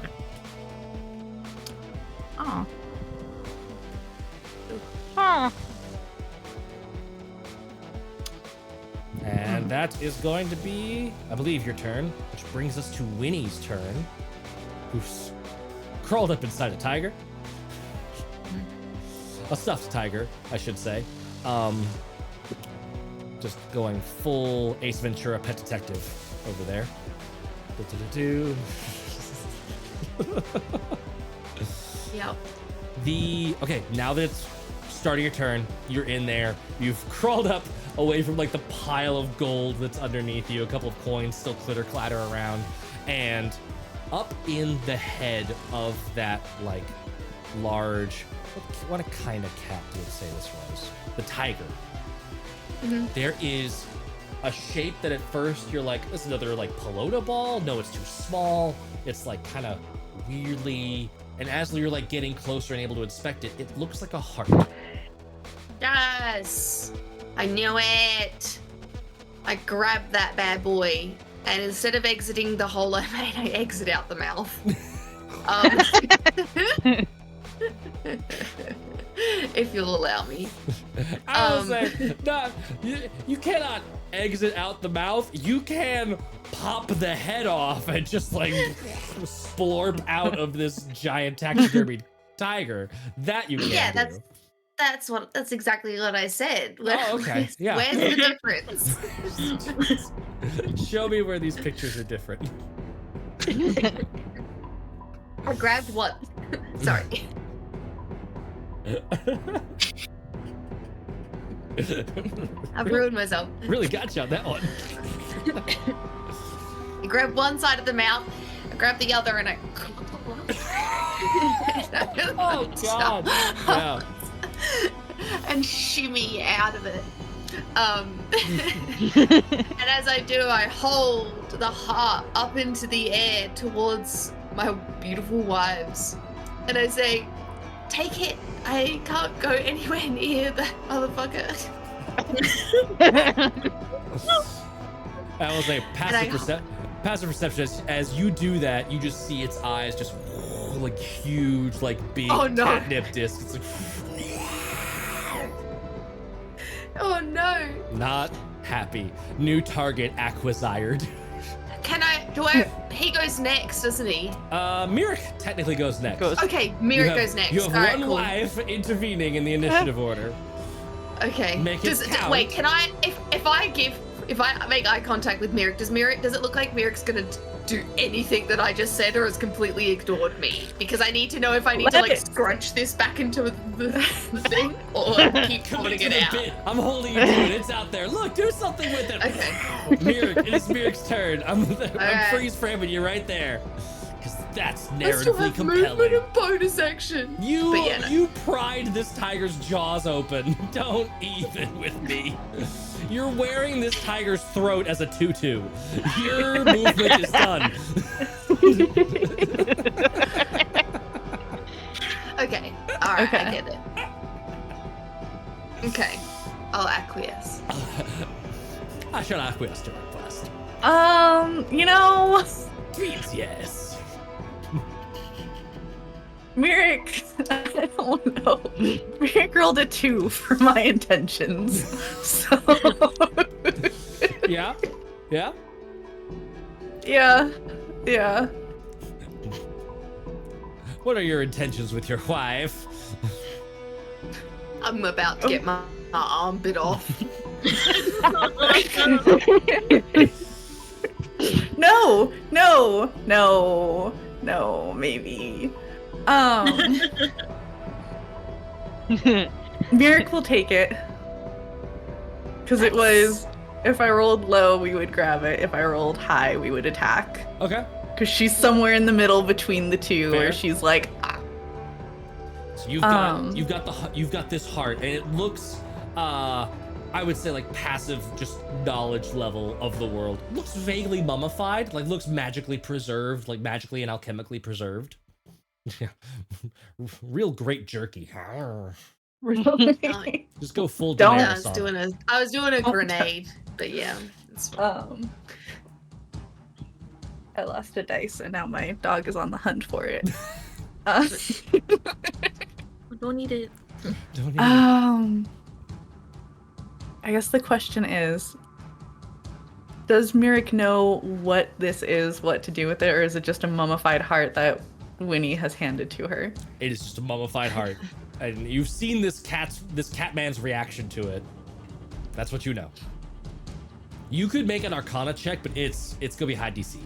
Oh. Huh. And that is going to be, I believe, your turn, which brings us to Winnie's turn, who's crawled up inside a tiger. A stuffed tiger, I should say. Just going full Ace Ventura Pet Detective over there. Do-do-do-do. Yep. Okay, now that it's starting your turn, you're in there. You've crawled up away from like the pile of gold that's underneath you. A couple of coins still clitter clatter around, and up in the head of that like large, what kind of cat do you say this was? The tiger. Mhm. There is a shape that at first you're like, this is another like pelota ball. No, it's too small. It's like kind of weirdly, and as you're like getting closer and able to inspect it, it looks like a heart. Yes! I knew it! I grabbed that bad boy, and instead of exiting the hole I made, I exit out the mouth. If you'll allow me. I was saying, no, you cannot exit out the mouth. You can pop the head off and just like splorp out of this giant taxidermied tiger. That you can Yeah, do. that's exactly what I said. Oh, okay. Yeah. Where's the difference? Show me where these pictures are different. I grabbed one. Sorry. I've ruined myself. Really got you on that one. I grabbed one side of the mouth, I grabbed the other, and I. Oh God! Yeah. And shimmy out of it. And as I do, I hold the heart up into the air towards my beautiful wives, and I say, "Take it. I can't go anywhere near that motherfucker." I was like passive perception. As you do that, you just see its eyes just like huge, like big Oh, no. catnip discs. It's like Oh no! not happy. New target acquisired. He goes next, doesn't he? Mirik technically goes next. Goes. Okay, You Mirik have- goes next. You have All right, one cool. wife intervening in the initiative order. Okay. Make it count. Wait, can I? If I give if I make eye contact with Mirik, does it look like Mirik's gonna do anything that I just said, or has completely ignored me? Because I need to know if I need to like scrunch this back into the thing or keep holding it out. I'm holding you to it. It's out there. Look, do something with it. Okay. Mirik, it is Mirik's turn. I'm freeze framing you right there. Because that's I still narratively have movement compelling. and bonus action. You pried this tiger's jaws open. Don't even with me. You're wearing this tiger's throat as a tutu. Your movement is done. Okay. All right. Okay. I get it. Okay. I'll acquiesce. I shall acquiesce to request. You know, Please, yes. Mirik, I don't know. Mirik rolled a 2 for my intentions. So Yeah? Yeah? yeah. What are your intentions with your wife? I'm about to get my arm bit off. No, maybe. Mirik will take it. Because it was, if I rolled low, we would grab it. If I rolled high, we would attack. Okay. Because she's somewhere in the middle between the two, Fair. where she's like, ah. So you've got this heart, and it looks, I would say like passive, just knowledge level of the world. Looks vaguely mummified, like looks magically preserved, like magically and alchemically preserved. Yeah, real great jerky. Just go full. Don't- Yeah, Daenerys on it. I was doing a grenade, but yeah. It's fine. I lost a dice, and now my dog is on the hunt for it. Don't need it. Don't even- I guess the question is, does Mirik know what this is, what to do with it, or is it just a mummified heart that Winnie has handed to her? It is just a mummified heart, and you've seen this catman's reaction to it. That's what you know. You could make an Arcana check, but it's gonna be high DC.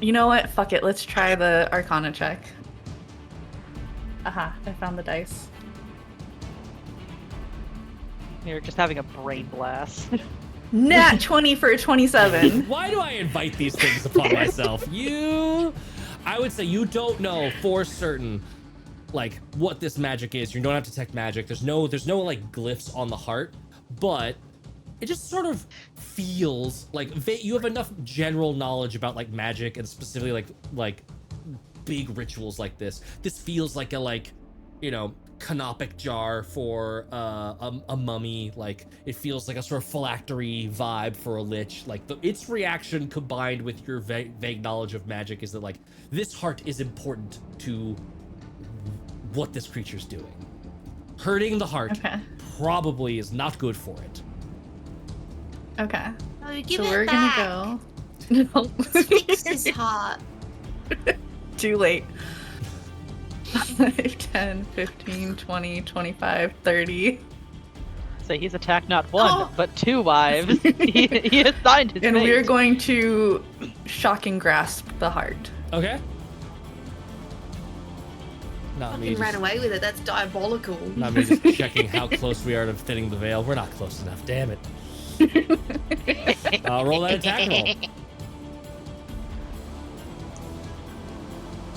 You know what? Fuck it. Let's try the Arcana check. Aha, I found the dice. You're just having a brain blast. Nat 20 for a 27. Why do I invite these things upon myself? I would say you don't know for certain, like, what this magic is. You don't have to detect magic. There's no like glyphs on the heart, but it just sort of feels like you have enough general knowledge about like magic and specifically like big rituals like this. This feels like a canopic jar for a mummy. Like it feels like a sort of phylactery vibe for a lich. Like its reaction combined with your vague knowledge of magic is that like this heart is important to what this creature's doing. Hurting the heart probably is not good for it. Okay. Oh, give So it we're back. gonna go. No. Fix his heart. Too late. 5, 10, 15, 20, 25, 30. So he's attacked not one, Oh. but 2 wives. he assigned his And fate. we're going to shocking grasp the heart. Okay. Not me. Fucking ran Just, away with it. That's diabolical. not me just checking how close we are to thinning the veil. We're not close enough. Damn it. Roll that attack roll.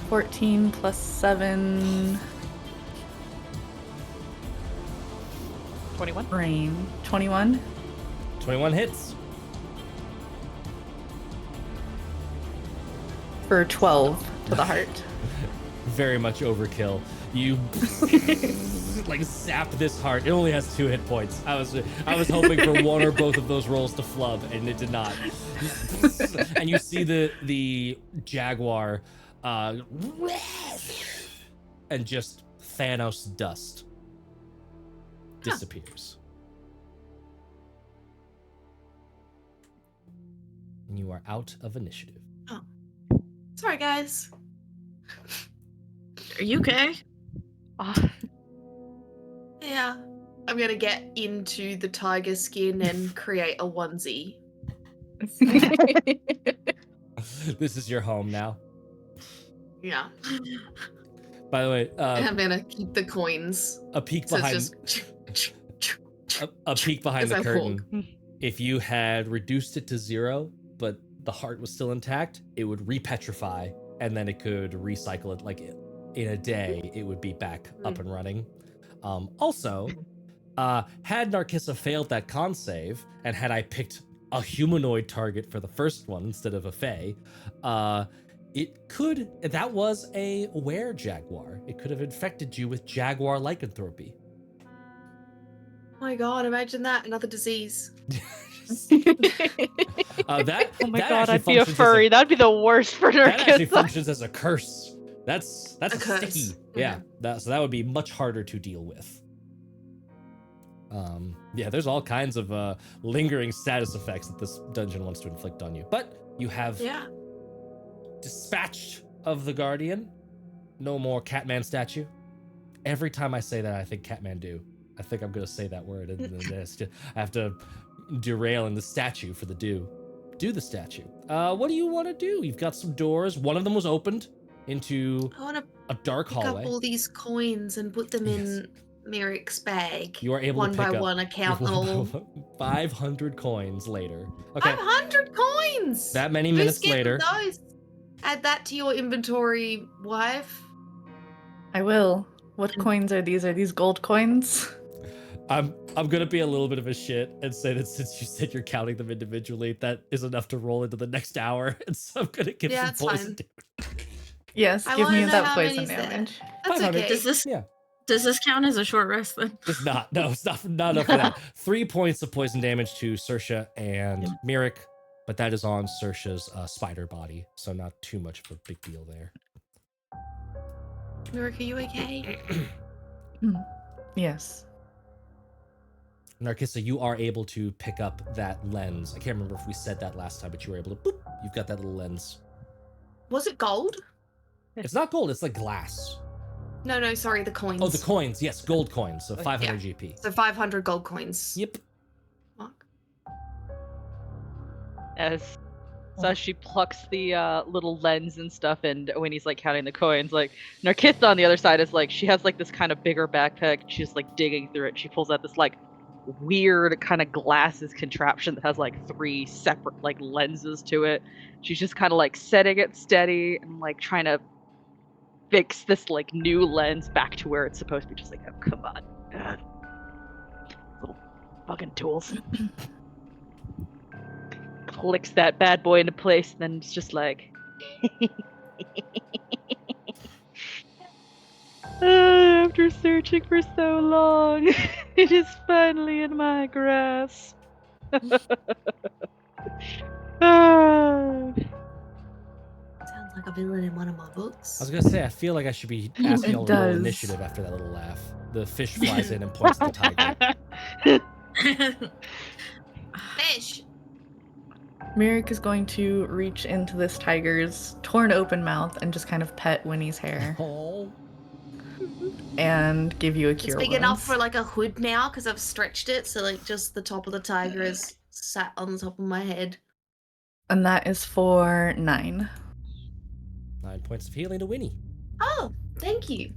14 plus 7 21. brain. 21. 21 hits. For 12 to the heart. Very much overkill. You like zap this heart. It only has 2 hit points. I was hoping for one or both of those rolls to flub, and it did not. And you see the jaguar, and just Thanos dust disappears. And you are out of initiative. Sorry, guys. Are you okay? Ah, Yeah. I'm gonna get into the tiger skin and create a onesie. This is your home now. Yeah. By the way, I'm gonna keep the coins. a peek So behind it's just a peek behind as the I curtain. walk. If you had reduced it to 0, but the heart was still intact, it would repetrify, and then it could recycle it. Like in a day, it would be back up and running. Also, had Narkissa failed that con save, and had I picked a humanoid target for the first one instead of a fae, that was a were-jaguar. It could have infected you with jaguar lycanthropy. Oh my god, imagine that, another disease. That Oh my that god, actually I'd be a functions as furry. That'd be the worst for that actually Narkissa. functions as a curse. That's A curse. sticky. Yeah, so that would be much harder to deal with. Yeah, there's all kinds of lingering status effects that this dungeon wants to inflict on you. But you have Yeah. dispatched of the Guardian. No more Catman statue. Every time I say that, I think Catmandu. I think I'm gonna say that word, and then I have to derail in the statue for the do. Do the statue. What do you want to do? You've got some doors. One of them was opened into I wanna a dark pick up hallway. all these coins and put them Yes. in Merrick's bag. You are able one to pick by up one, account them all. 500 coins later. Okay, 500 coins! that many Who's minutes getting later. those? Add that to your inventory, wife. I will. What coins are these? Are these gold coins? I'm gonna be a little bit of a shit and say that since you said you're counting them individually, that is enough to roll into the next hour, and so I'm gonna give Yeah, some it's poison. Yes, I give wanna me know that how poison many's there. damage. That's 500. okay. Does this count as a short rest then? It's not. No, it's not enough for that. 3 points of poison damage to Sersha and Myrick, but that is on Sersha's spider body, so not too much of a big deal there. Merrick, are you okay? Yes. Narkissa, you are able to pick up that lens. I can't remember if we said that last time, but you were able to. Boop, you've got that little lens. Was it gold? It's not gold. It's like glass. No, sorry, the coins. Oh, the coins. Yes, gold coins. So 500 Yeah. GP. So 500 gold coins. Yep. Fuck. So she plucks the little lens and stuff, and when he's like counting the coins, like Narkissa on the other side is like she has like this kind of bigger backpack. She's like digging through it. She pulls out this like weird kind of glasses contraption that has like 3 separate like lenses to it. She's just kind of like setting it steady and like trying to fix this like new lens back to where it's supposed to be. Just like, oh, come on, little fucking tools. Clicks that bad boy into place, and then it's just like after searching for so long, it is finally in my grasp. Ah. Sounds like a villain in one of my books. I was gonna say, I feel like I should be asking all to roll does. initiative after that little laugh. The fish flies in and points at the tiger. Fish! Myrick is going to reach into this tiger's torn open mouth and just kind of pet Winnie's hair Oh. and give you a It's cure big enough wounds. for like a hood now because I've stretched it, so like just the top of the tiger is sat on the top of my head. And that is for 9. 9 points of healing to Winnie. Oh, thank you.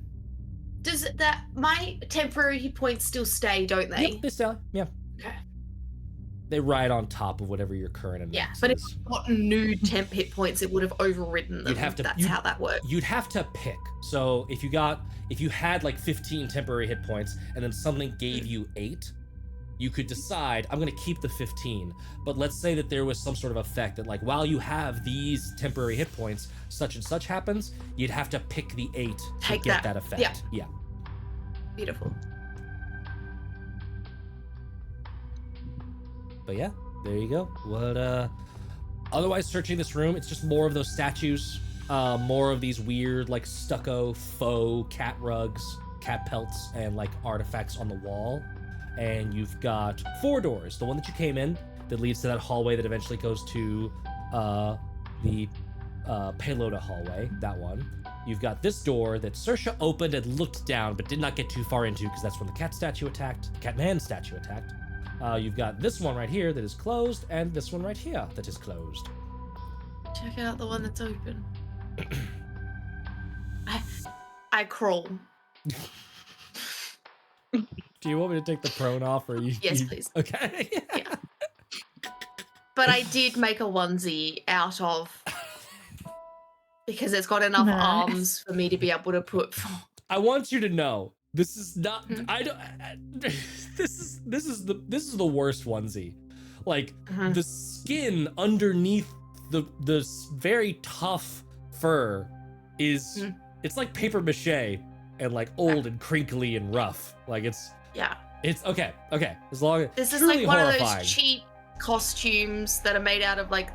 Does that my temporary hit points still stay, don't they? Yep, they still. Yeah. Okay. They ride on top of whatever your current Yeah, index but if is. I got new temp hit points, it would have overridden them. You'd have to- That's you'd- how that works. You'd have to pick. So if you had like 15 temporary hit points and then something gave you 8, you could decide, I'm gonna keep the 15. But let's say that there was some sort of effect that like while you have these temporary hit points, such and such happens, you'd have to pick the 8 to Take get that. that effect. Yeah. Yeah. Beautiful. But yeah, there you go. What otherwise searching this room, it's just more of those statues, more of these weird like stucco faux cat rugs, cat pelts, and like artifacts on the wall. And you've got 4 doors. The one that you came in that leads to that hallway that eventually goes to the Payloda hallway, that one. you've got this door that Saoirse opened and looked down, but did not get too far into because that's when the cat statue attacked. The Catman statue attacked. You've got this one right here that is closed, and this one right here that is closed. Check out the one that's open. I crawl. Do you want me to take the prone off, or you? Yes, please. Okay. Yeah. But I did make a onesie out of because it's got enough Nice. arms for me to be able to put. I want you to know this is not. Mhm. I don't. This is the worst onesie. Like Mhm. the skin underneath the very tough fur is Mhm. it's like paper mache and like old and crinkly and rough. Like it's Yeah. okay. As long as This is truly like one horrifying. of those cheap costumes that are made out of like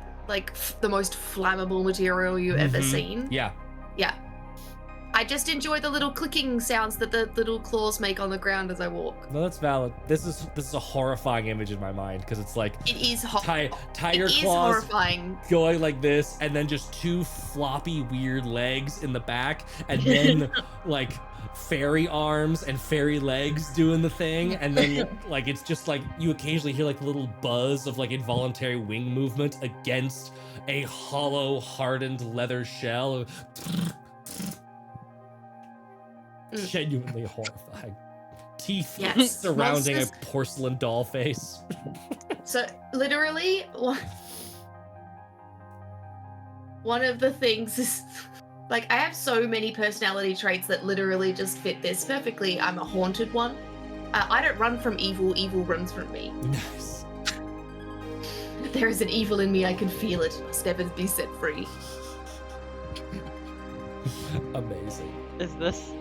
the most flammable material you've ever Mhm. seen. Yeah. Yeah. I just enjoy the little clicking sounds that the little claws make on the ground as I walk. No, that's valid. This is a horrifying image in my mind because it's like It is tiger it is claws horrifying. going like this, and then just two floppy weird legs in the back, and then like fairy arms and fairy legs doing the thing, and then like it's just like you occasionally hear like a little buzz of like involuntary wing movement against a hollow hardened leather shell. Mm. Genuinely horrifying. Teeth Yes, surrounding monsters- a porcelain doll face. So literally, one of the things is like I have so many personality traits that literally just fit this perfectly. I'm a haunted one. I don't run from evil. Evil runs from me. Nice. There is an evil in me. I can feel it. It must never be set free. Amazing. Is this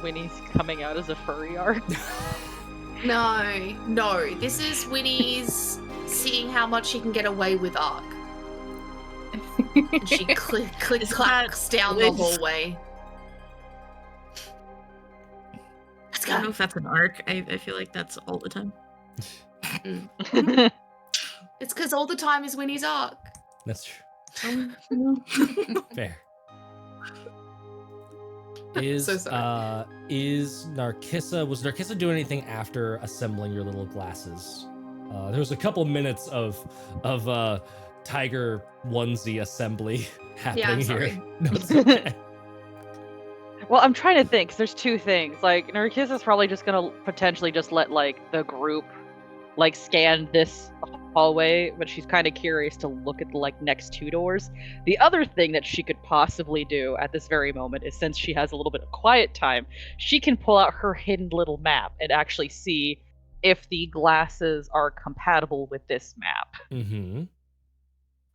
Winnie's coming out as a furry arc? No. This is Winnie's seeing how much she can get away with arc. And she click Is clacks that down the with- hallway. Let's I don't know go. if that's an arc. I feel like that's all the time. It's because all the time is Winnie's arc. That's true. Fair. Is So sorry. Is Narcissa, was Narcissa doing anything after assembling your little glasses? There was a couple minutes of tiger onesie assembly happening I'm here. sorry. No, it's okay. Well, I'm trying to think. 'Cause there's two things. Like, Narcissa's probably just gonna potentially just let like the group like scan this hallway, but she's kind of curious to look at the like next two doors. The other thing that she could possibly do at this very moment is, since she has a little bit of quiet time, she can pull out her hidden little map and actually see if the glasses are compatible with this map. Mm-hmm.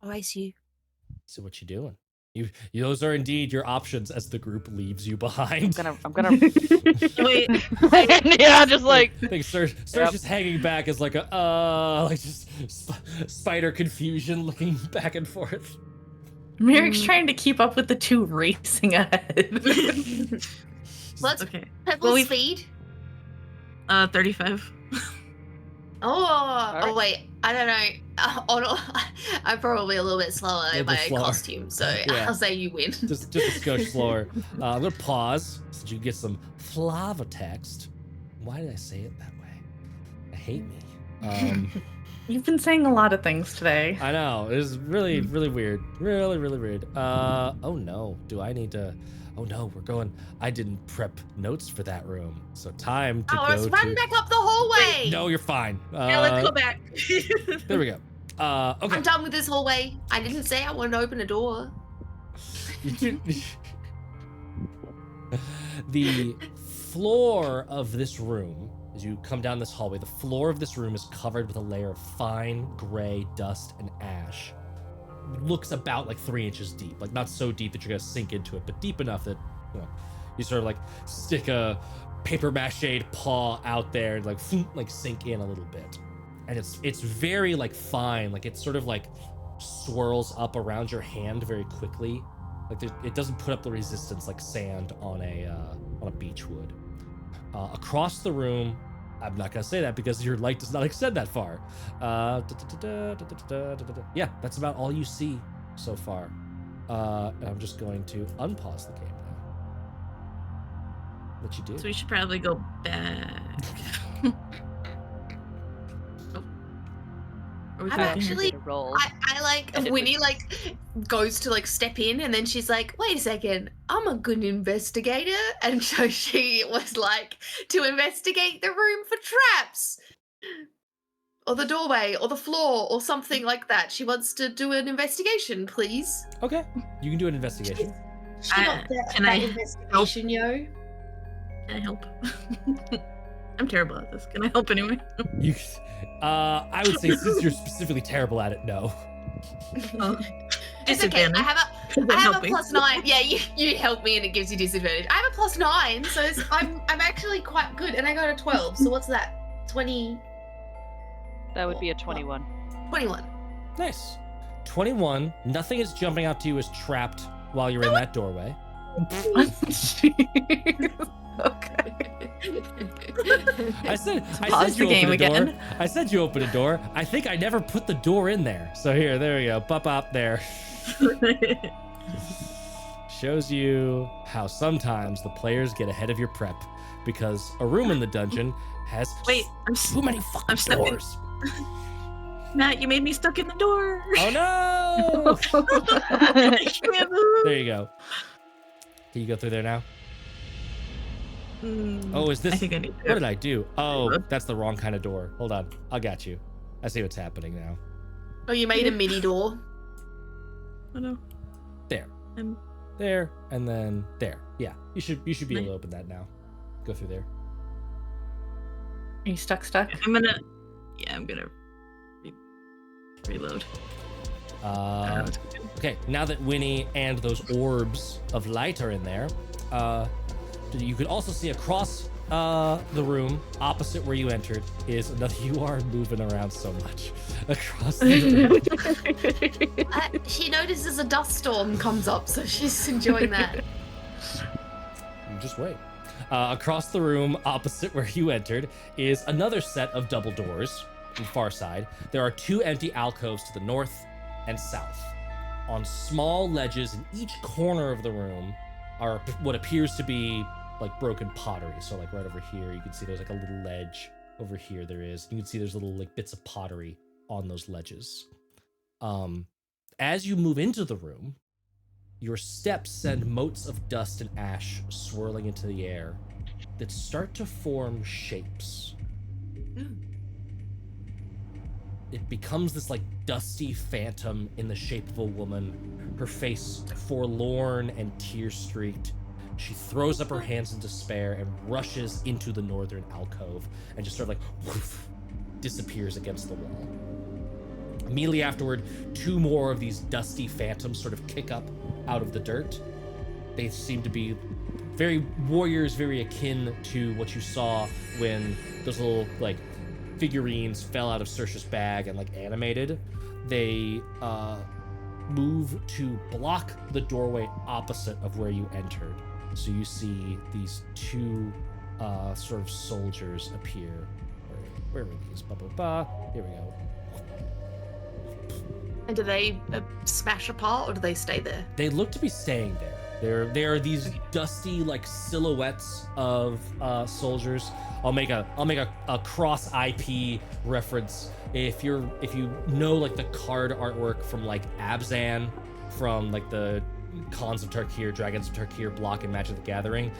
Oh, I see. So what you doing? You those are indeed your options as the group leaves you behind. I'm gonna Wait, yeah, just like I think Serge Yep. just hanging back as like a like just spider confusion, looking back and forth. Merrick's trying to keep up with the two racing ahead. Let's okay. pebble Well, we- speed. 35. Oh, Alright. wait. I don't know. I'm probably a little bit slower Little in bit my slower. costume, so Yeah. I'll say you win. Just a skosh slower. I'm gonna pause so that you can get some flava text. Why did I say it that way? I hate me. You've been saying a lot of things today. I know. It was really, really weird. Really, really weird. Oh no. Do I need to? Oh no, we're going. I didn't prep notes for that room. So time to Oh, go let's run to. back up the hallway. No, you're fine. Yeah, let's go back. There we go. Okay. I'm done with this hallway. I didn't say I wanted to open a door. The floor of this room, as you come down this hallway, the floor of this room is covered with a layer of fine gray dust and ash. It looks about like 3 inches deep, like not so deep that you're gonna sink into it, but deep enough that you sort of like stick a paper mache paw out there and like sink in a little bit. And it's very like fine, like it sort of like swirls up around your hand very quickly. Like it doesn't put up the resistance like sand on a beach would. Across the room, I'm not gonna say that because your light does not extend that far. Yeah, that's about all you see so far. And I'm just going to unpause the game now. What you do? So we should probably go back. Are we I'm back? actually- roll. I like Winnie like goes to like step in and then she's like, wait a second, I'm a good investigator. And so she was like to investigate the room for traps. Or the doorway or the floor or something like that. She wants to do an investigation, please. Okay, you can do an investigation. She Uh, got that, can that I investigation, yo. Can I help? I'm terrible at this. Can I help anyway? You, I would say since you're specifically terrible at it, no. Oh, It's okay. I disadvantage. have I'm I have a helping. +9. Yeah, you help me and it gives you disadvantage. I have a +9, so I'm actually quite good, and I got a 12. So what's that? 20, That would be a 21. 21. Nice. 21. Nothing is jumping out to you as trapped while you're in that doorway. Jeez. Okay. I said Pause you the game open a door. again. I said you open a door. I think I never put the door in there. So there we go. Pop up there. Shows you how sometimes the players get ahead of your prep because a room in the dungeon has Wait, I'm too many fucking I'm stuck in- doors. Matt, you made me stuck in the door. Oh no! I can't move. There you go. Can you go through there now? Oh, is this? I think I need to. What did I do? Oh, that's the wrong kind of door. Hold on. I got you. I see what's happening now. Oh, you made a mini door. Oh no. There. I'm There, and then there. Yeah, you should be able to open that now. Go through there. Are you stuck? gonna. Yeah, I'm gonna reload. Okay, now that Winnie and those orbs of light are in there, you could also see across the room, opposite where you entered, is another. You are moving around so much across the room. She notices a dust storm comes up, so she's enjoying that. You just wait. Across the room, opposite where you entered, is another set of double doors on the far side. There are two empty alcoves to the north and south. On small ledges in each corner of the room are what appears to be like broken pottery. So like right over here, you can see there's like a little ledge. Over here there is. You can see there's little like bits of pottery on those ledges. As you move into the room, your steps send motes of dust and ash swirling into the air that start to form shapes. It becomes this like dusty phantom in the shape of a woman, her face forlorn and tear-streaked. She throws up her hands in despair and rushes into the northern alcove and just sort of like woof, disappears against the wall. Immediately afterward, two more of these dusty phantoms sort of kick up out of the dirt. They seem to be very warriors, very akin to what you saw when those little like figurines fell out of Saoirse's bag and like animated. They move to block the doorway opposite of where you entered. So you see these two sort of soldiers appear. Where were these? Here we go. And do they smash apart or do they stay there? They look to be staying there. There are these dusty like silhouettes of soldiers. I'll make a cross IP reference. If you know like the card artwork from like Abzan from like the Khans of Tarkir, Dragons of Tarkir block in Magic the Gathering.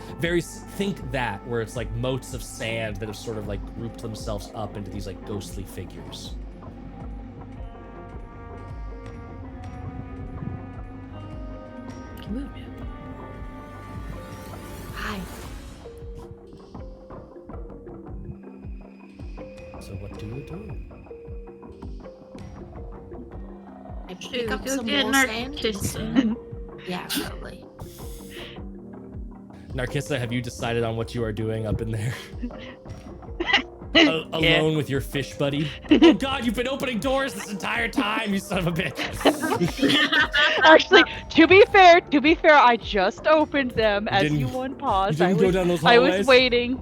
Think that, where it's like motes of sand that have sort of like grouped themselves up into these like ghostly figures. Move, man. Hi. So what do you do? I pick up Go some get more sand. Narcissa. Yeah, probably. Narcissa, have you decided on what you are doing up in there? Alone with your fish buddy? Oh god, you've been opening doors this entire time, you son of a bitch. Actually, to be fair, I just opened them as didn't- you unpaused. You didn't go down those I hallways? was waiting.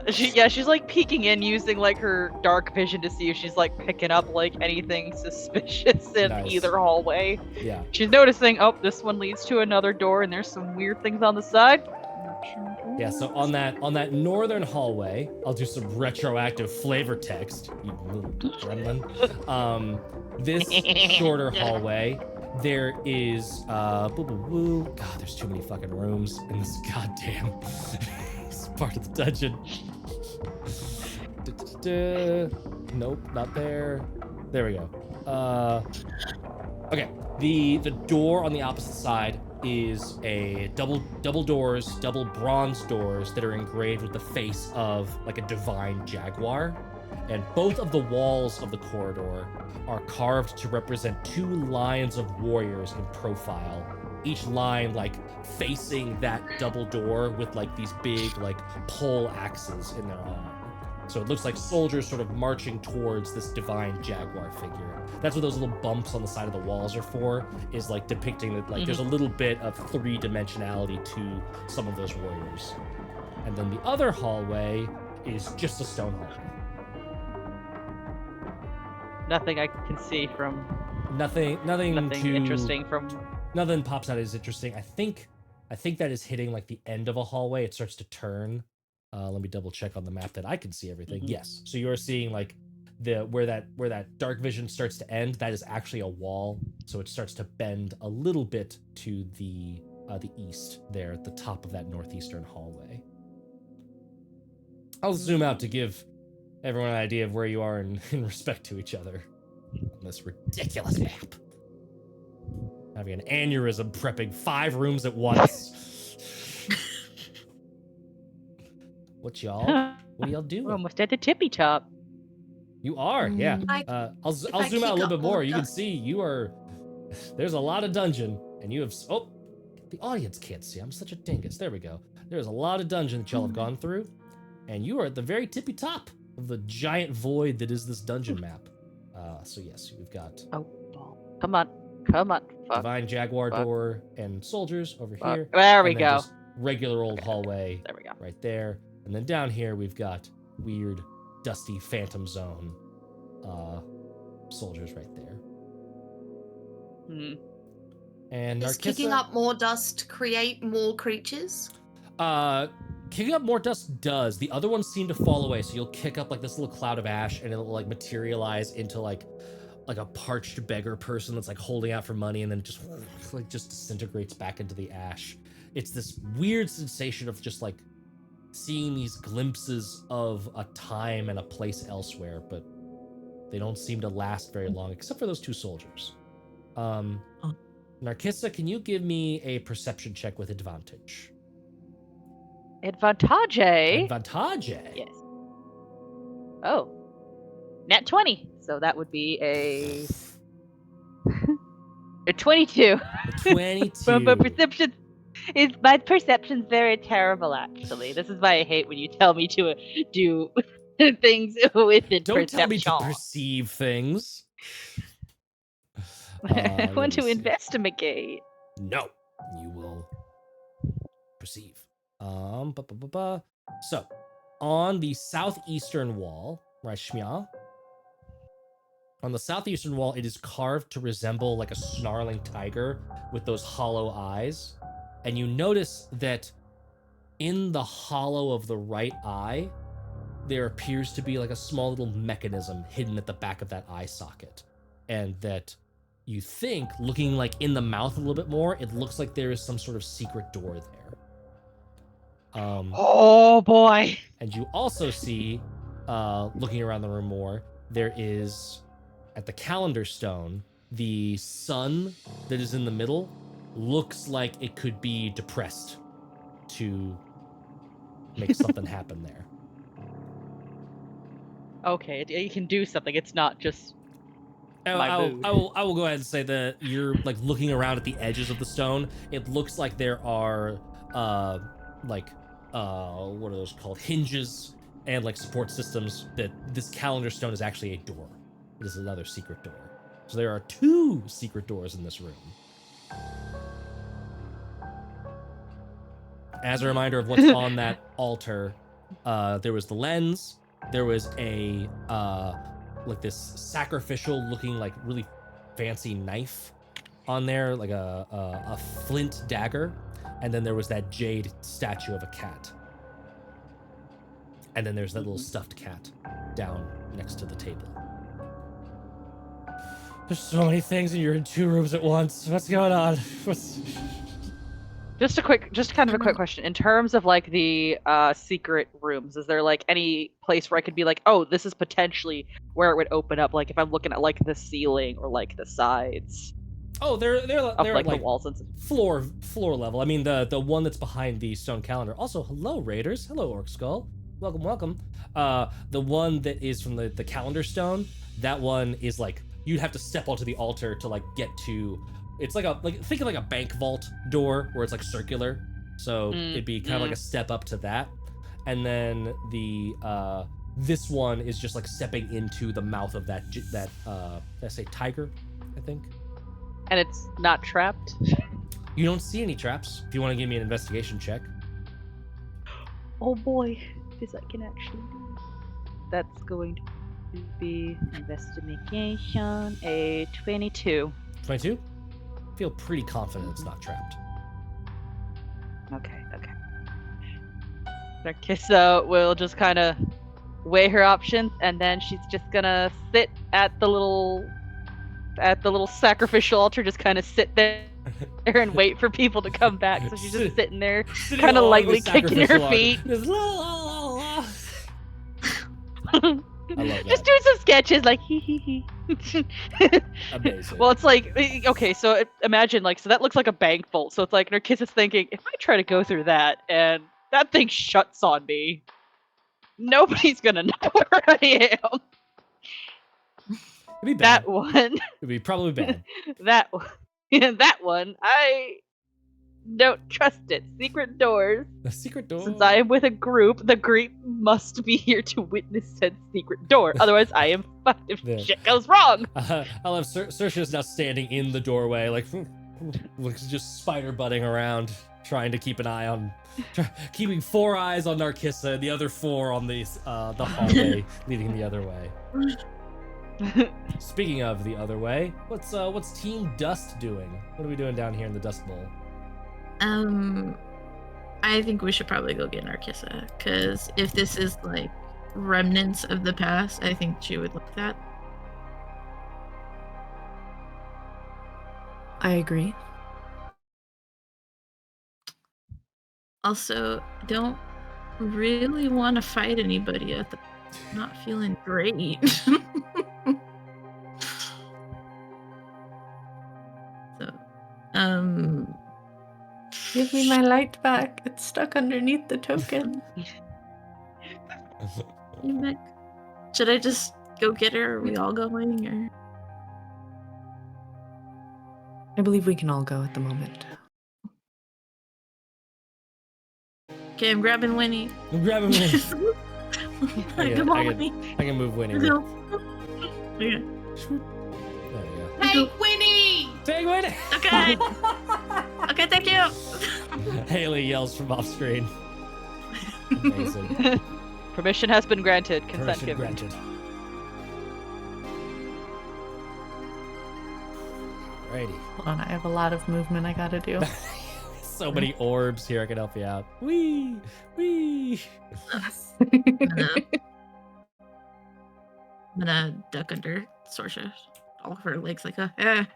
She's like peeking in using like her dark vision to see if she's like picking up like anything suspicious in Nice. either hallway. Yeah. She's noticing, oh, this one leads to another door and there's some weird things on the side. Yeah, so on that northern hallway, I'll do some retroactive flavor text, you little gremlin. This shorter hallway, there is God, there's too many fucking rooms in this goddamn this part of the dungeon. Nope, not there. There we go. Okay, the door on the opposite side is a double bronze doors that are engraved with the face of like a divine jaguar, and both of the walls of the corridor are carved to represent 2 lines of warriors in profile, each line like facing that double door with like these big like pole axes in their arm. So it looks like soldiers sort of marching towards this divine jaguar figure. That's what those little bumps on the side of the walls are for, is like depicting that like there's a little bit of 3-dimensionality to some of those warriors. And then the other hallway is just a stone hallway. Nothing I can see from Nothing too interesting from. Nothing pops out as interesting. I think that is hitting like the end of a hallway. It starts to turn. Let me double check on the map that I can see everything. Yes. So you're seeing like where that dark vision starts to end. That is actually a wall. So it starts to bend a little bit to the east there at the top of that northeastern hallway. I'll zoom out to give everyone an idea of where you are in respect to each other on this ridiculous map. Having an aneurysm prepping 5 rooms at once. What are y'all doing? We're almost at the tippy top. You are, yeah. I'll zoom out a little bit more. You can see there's a lot of dungeon, and you have, the audience can't see. I'm such a dingus. There we go. There's a lot of dungeon that y'all have gone through, and you are at the very tippy top of the giant void that is this dungeon map. So yes, we've got Come on. Fuck. Divine Jaguar door and soldiers over here. There we and then go. just regular old hallway There we go. right there. And then down here we've got weird, dusty Phantom Zone soldiers right there. And Does Narkissa, kicking up more dust create more creatures? kicking up more dust does. The other ones seem to fall away, so you'll kick up like this little cloud of ash, and it'll like materialize into like a parched beggar person that's like holding out for money, and then just disintegrates back into the ash. It's this weird sensation of just like seeing these glimpses of a time and a place elsewhere, but they don't seem to last very long, except for those 2 soldiers. Narkissa, can you give me a perception check with advantage? Advantage. Advantage? Yes. Oh. Nat 20. So that would be a 22. A 22. But my perception's very terrible, actually. This is why I hate when you tell me to do things with it. Don't tell me to perceive things. I want to see. investigate. No, you will perceive. So, on the southeastern wall, right, Shmya? On the southeastern wall, it is carved to resemble like a snarling tiger with those hollow eyes. And you notice that in the hollow of the right eye, there appears to be like a small little mechanism hidden at the back of that eye socket. And that you think, looking like in the mouth a little bit more, it looks like there is some sort of secret door there. Oh boy. And you also see, looking around the room more, there is, at the calendar stone, the sun that is in the middle looks like it could be depressed to make something happen there. Okay, you can do something. It's not just I will go ahead and say that you're like looking around at the edges of the stone. It looks like there are what are those called? Hinges and like support systems. That this calendar stone is actually a door. It is another secret door. So there are 2 secret doors in this room. As a reminder of what's on that altar, there was the lens. There was a like this sacrificial looking like really fancy knife on there, like a flint dagger, and then there was that jade statue of a cat. And then there's that little stuffed cat down next to the table. There's so many things, and you're in 2 rooms at once. What's going on? Just kind of a quick question. In terms of like the secret rooms, is there like any place where I could be like, oh, this is potentially where it would open up? Like if I'm looking at like the ceiling or like the sides Oh, they're of like like the walls and stuff. floor level. I mean, the one that's behind the stone calendar. Also, hello Raiders. Hello Orc Skull. Welcome. The one that is from the calendar stone. That one is like you'd have to step onto the altar to like get to. It's like think of like a bank vault door where it's like circular. So it'd be kind of like a step up to that. And then the this one is just like stepping into the mouth of that did I say tiger, I think. And it's not trapped. You don't see any traps. If you want to give me an investigation check. Oh boy, this I can actually do. That's going to be investigation a 22. 22? Feel pretty confident it's not trapped. Okay. Narcissa will just kind of weigh her options, and then she's just gonna sit at the little sacrificial altar, just kind of sit there and wait for people to come back. So she's just sitting there, kind of lightly kicking her feet. Just la, la, la, la. I love Just that. doing some sketches, like hee hee hee. Amazing. Well, it's like, okay, so imagine, like, so that looks like a bank vault. So it's like Narcissa's thinking, if I try to go through that and that thing shuts on me, nobody's gonna know where I am. It'd be bad. That one, It'd be probably bad. that one, I don't trust it. Secret doors. The secret door. Since I am with a group, the group must be here to witness said secret door. Otherwise, I am fucked if Yeah. shit goes wrong. I'll have Saoirse now standing in the doorway, like just spider butting around, trying to keep an eye on, keeping 4 eyes on Narcissa, and the other 4 on the hallway leading the other way. Speaking of the other way, what's Team Dust doing? What are we doing down here in the Dust Bowl? I think we should probably go get Narcissa, because if this is like remnants of the past, I think she would like that. I agree. Also, don't really want to fight anybody at the not feeling great. So, Give me my light back. It's stuck underneath the token. should I just go get her? Are we all going? Or I believe we can all go at the moment. okay, I'm grabbing Winnie. I'm grabbing Winnie. Come on, Winnie. I can move Winnie. Go. There Okay. you go. Hey, Winnie! Take Winnie! Okay. Okay, thank you. Haley yells from off screen. Amazing. Permission has been granted. Consent Permission given. granted. Alrighty. Hold on, I have a lot of movement I gotta do. So many orbs here. I can help you out. Wee! Wee! I'm gonna duck under Saoirse. All of her legs like Narcissa,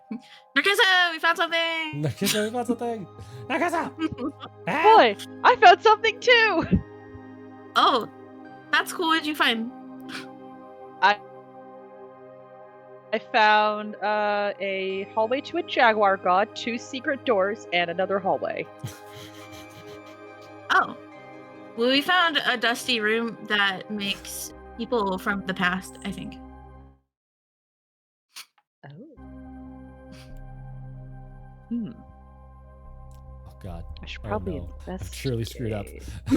we found something! Narcissa, we found something! Narcissa! Ah! Boy, I found something too. Oh, that's cool. What'd you find? I found a hallway to a jaguar god, 2 secret doors, and another hallway. Oh. Well, we found a dusty room that makes people from the past, I think. Oh. Oh god. I should Oh, probably no. investigate. I've truly screwed up. I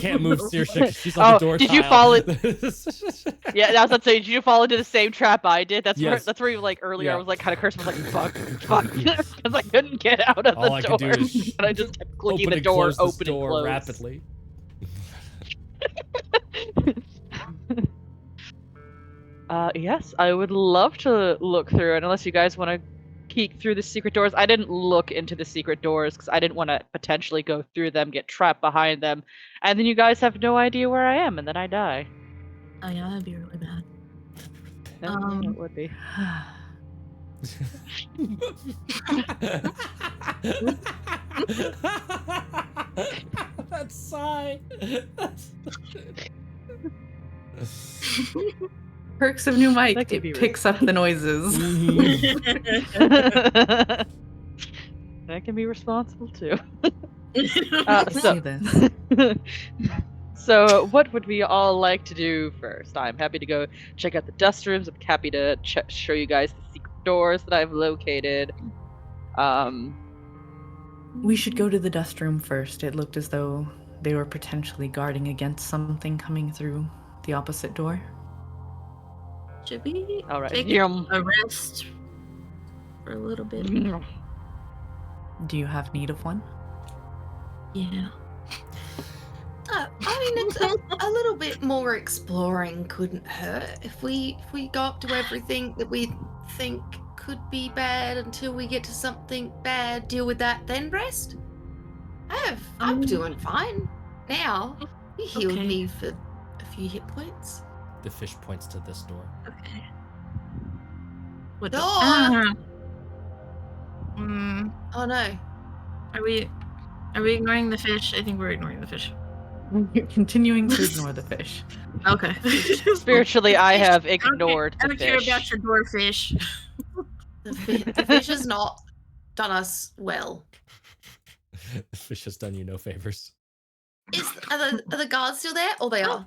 can't move Saoirse because she's on Oh, the door did you tile. fall Yeah, I was about to say, did you fall into the same trap I did? That's Yes. that's where you like earlier. Yeah. I was like kind of cursing. I was like, fuck, because I couldn't get out of the All I door, could do is and I just kept clicking Open the and door, close this open and door close. rapidly. Yes, I would love to look through it, unless you guys want to peek through the secret doors. I didn't look into the secret doors because I didn't want to potentially go through them, get trapped behind them, and then you guys have no idea where I am, and then I die. Oh yeah, that'd be really bad. Yeah, it would be. That sigh. Perks of new mic. That could It be picks up the noises. I can be responsible too. I see So, this. so what would we all like to do first? I'm happy to go check out the dust rooms. I'm happy to show you guys the secret doors that I've located. We should go to the dust room first. It looked as though they were potentially guarding against something coming through the opposite door. Should we All right. take Yum. a rest for a little bit? Do you have need of one? Yeah. I mean, it's a little bit more exploring couldn't hurt. If we go up to everything that we think could be bad until we get to something bad, deal with that, then rest. I'm doing fine now. You healed Okay. me for a few hit points. The fish points to this door. Okay. What Door! Oh no. Are we ignoring the fish? I think we're ignoring the fish. You're continuing to ignore the fish. Okay. Spiritually, I have I ignored don't the care fish. about your dwarf fish. The fish has not done us well. The fish has done you no favors. Are the guards still there? Or they are?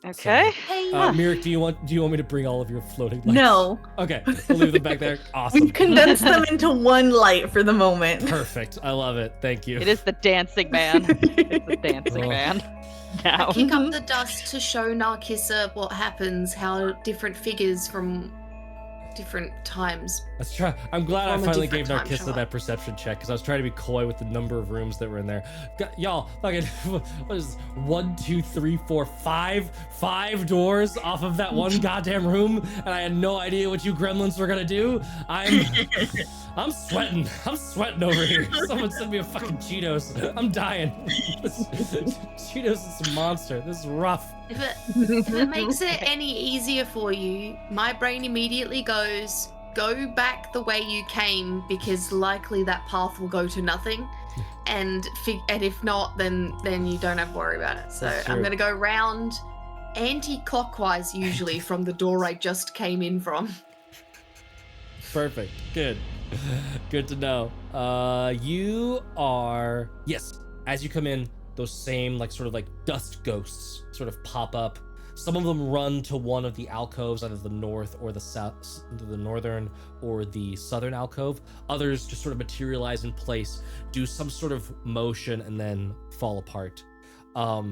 Okay. Hey, Mirik, do you want me to bring all of your floating lights? No, Okay, we'll leave them back there. Awesome. we've condensed them into one light for the moment. Perfect. I love it. Thank you. It is the dancing man. It's the dancing Oh. man. I Now. kick up the dust to show Narkissa what happens, how different figures from different times. Let's try. I'm glad I From a finally gave different time Narkissa shot. that perception check because I was trying to be coy with the number of rooms that were in there. Y'all, fucking, what is this? 1, 2, 3, 4, 5 doors off of that one goddamn room, and I had no idea what you gremlins were gonna do. I'm sweating. I'm sweating over here. Someone send me a fucking Cheetos. I'm dying. Cheetos is a monster. This is rough. If it makes it any easier for you, my brain immediately goes, go back the way you came because likely that path will go to nothing. And if not, then you don't have to worry about it. So That's true. I'm going to go round anti-clockwise usually from the door I just came in from. Perfect. Good. Good to know. You are, yes, as you come in, those same sort of dust ghosts sort of pop up. Some of them run to one of the alcoves, either the north or the south, the northern or the southern alcove. Others just sort of materialize in place, do some sort of motion, and then fall apart. Oh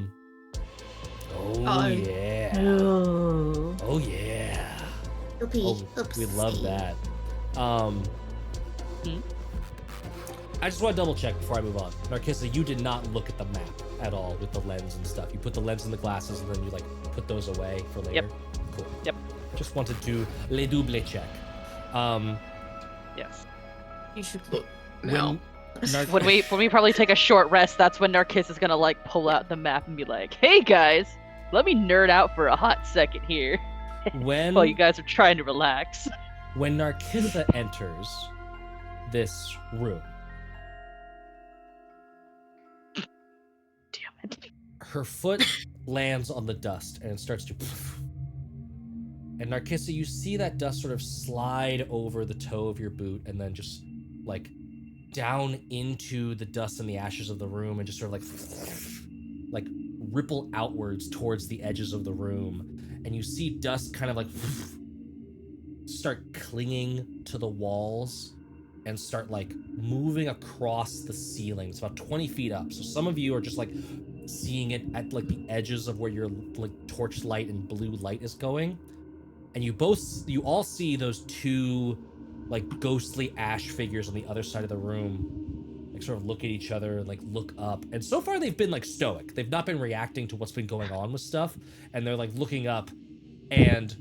yeah. Oh. Oh yeah. Oopsie, Oh, we love that. I just want to double check before I move on. Narkissa, you did not look at the map at all with the lens and stuff. You put the lens in the glasses and then you put those away for later. Yep. Cool. Yep. Just want to do le double check. Yes. You should look When, now. When we probably take a short rest, that's when Narkissa is gonna pull out the map and be like, "Hey guys, let me nerd out for a hot second here." when While you guys are trying to relax. when Narkissa enters this room, Damn it. her foot lands on the dust and it starts to and Narkissa, you see that dust sort of slide over the toe of your boot and then just down into the dust and the ashes of the room and just sort of ripple outwards towards the edges of the room, and you see dust kind of start clinging to the walls and start moving across the ceiling. It's about 20 feet up. So some of you are just seeing it at the edges of where your torch light and blue light is going. And you all see those two ghostly ash figures on the other side of the room like sort of look at each other, like look up. And so far they've been like stoic. They've not been reacting to what's been going on with stuff. And they're like looking up, and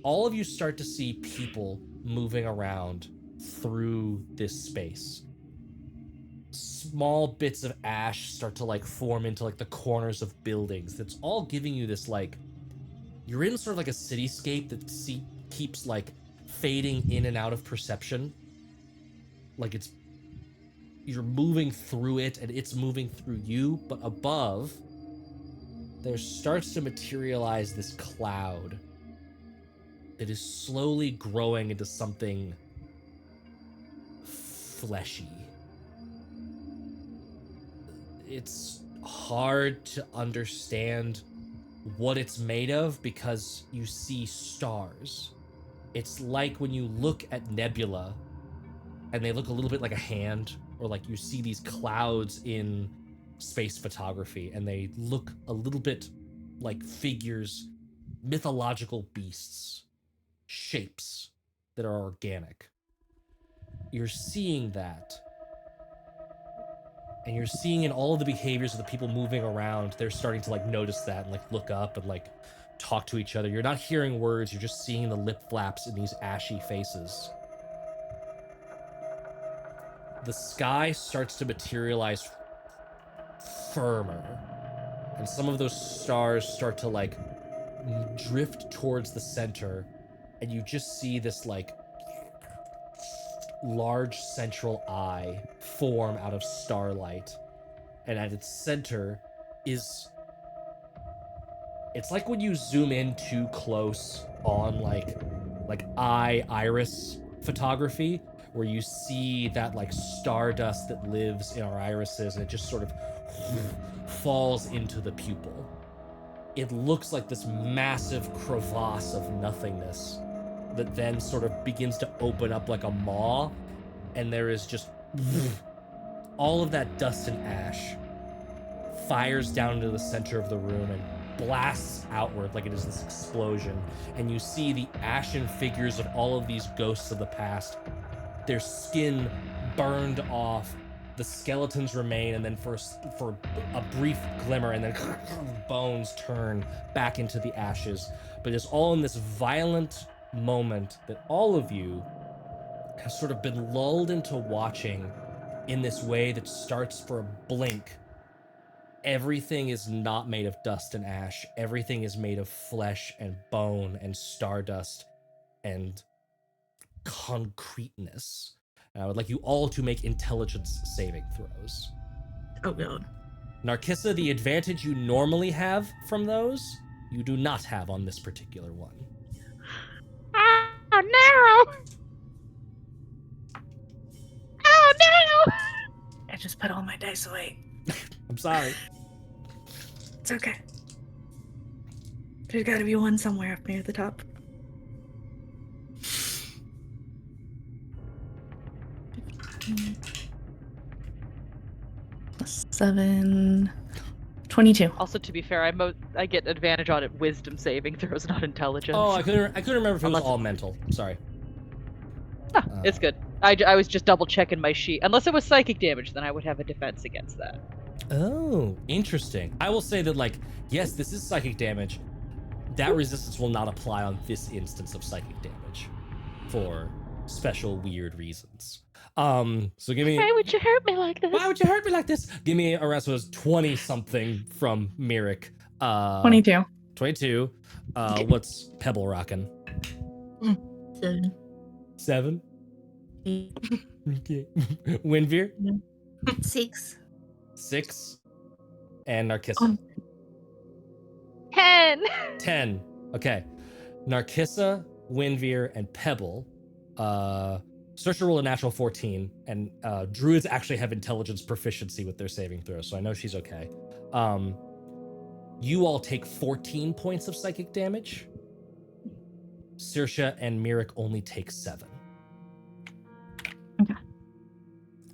all of you start to see people moving around through this space. Small bits of ash start to like form into like the corners of buildings. That's all giving you this like, you're in sort of like a cityscape that keeps like fading in and out of perception. Like you're moving through it and it's moving through you, but above there starts to materialize this cloud that is slowly growing into something fleshy. It's hard to understand what it's made of because you see stars. It's like when you look at nebula and they look a little bit like a hand, or like you see these clouds in space photography and they look a little bit like figures, mythological beasts, shapes that are organic. You're seeing that. And you're seeing in all of the behaviors of the people moving around, they're starting to like notice that and like look up and like talk to each other. You're not hearing words, you're just seeing the lip flaps in these ashy faces. The sky starts to materialize firmer, and some of those stars start to like drift towards the center, and you just see this like large central eye form out of starlight, and at its center is, it's like when you zoom in too close on like iris photography, where you see that like stardust that lives in our irises and it just sort of falls into the pupil. It looks like this massive crevasse of nothingness that then sort of begins to open up like a maw, and there is just all of that dust and ash fires down into the center of the room and blasts outward like it is this explosion. And you see the ashen figures of all of these ghosts of the past, their skin burned off, the skeletons remain, and then for a brief glimmer, and then bones turn back into the ashes. But it's all in this violent moment that all of you have sort of been lulled into watching in this way that starts for a blink. Everything is not made of dust and ash. Everything is made of flesh and bone and stardust and concreteness. And I would like you all to make intelligence saving throws. Oh god. Narcissa, the advantage you normally have from those, you do not have on this particular one. Oh no! Oh no! I just put all my dice away. I'm sorry. It's okay. There's gotta be one somewhere up near the top. 7, 22. Also, to be fair, I get advantage on it wisdom saving throws, not intelligence. Oh, I couldn't remember if it was Unless- all mental. Sorry. It's good. I was just double checking my sheet. Unless it was psychic damage, then I would have a defense against that. Oh, interesting. I will say that, like, yes, this is psychic damage. That resistance will not apply on this instance of psychic damage for special weird reasons. So give me. Why would you hurt me like this? Why would you hurt me like this? Give me a rest was 20 something from Mirik. 22. 22. What's Pebble rocking? 7. 7. Okay. Windveer? 6. 6. And Narcissa. 10. 10. Okay. Narcissa, Windveer, and Pebble. Saoirse rolled a natural 14, and druids actually have intelligence proficiency with their saving throws, so I know she's okay. You all take 14 points of psychic damage. Saoirse and Mirik only take 7. Okay.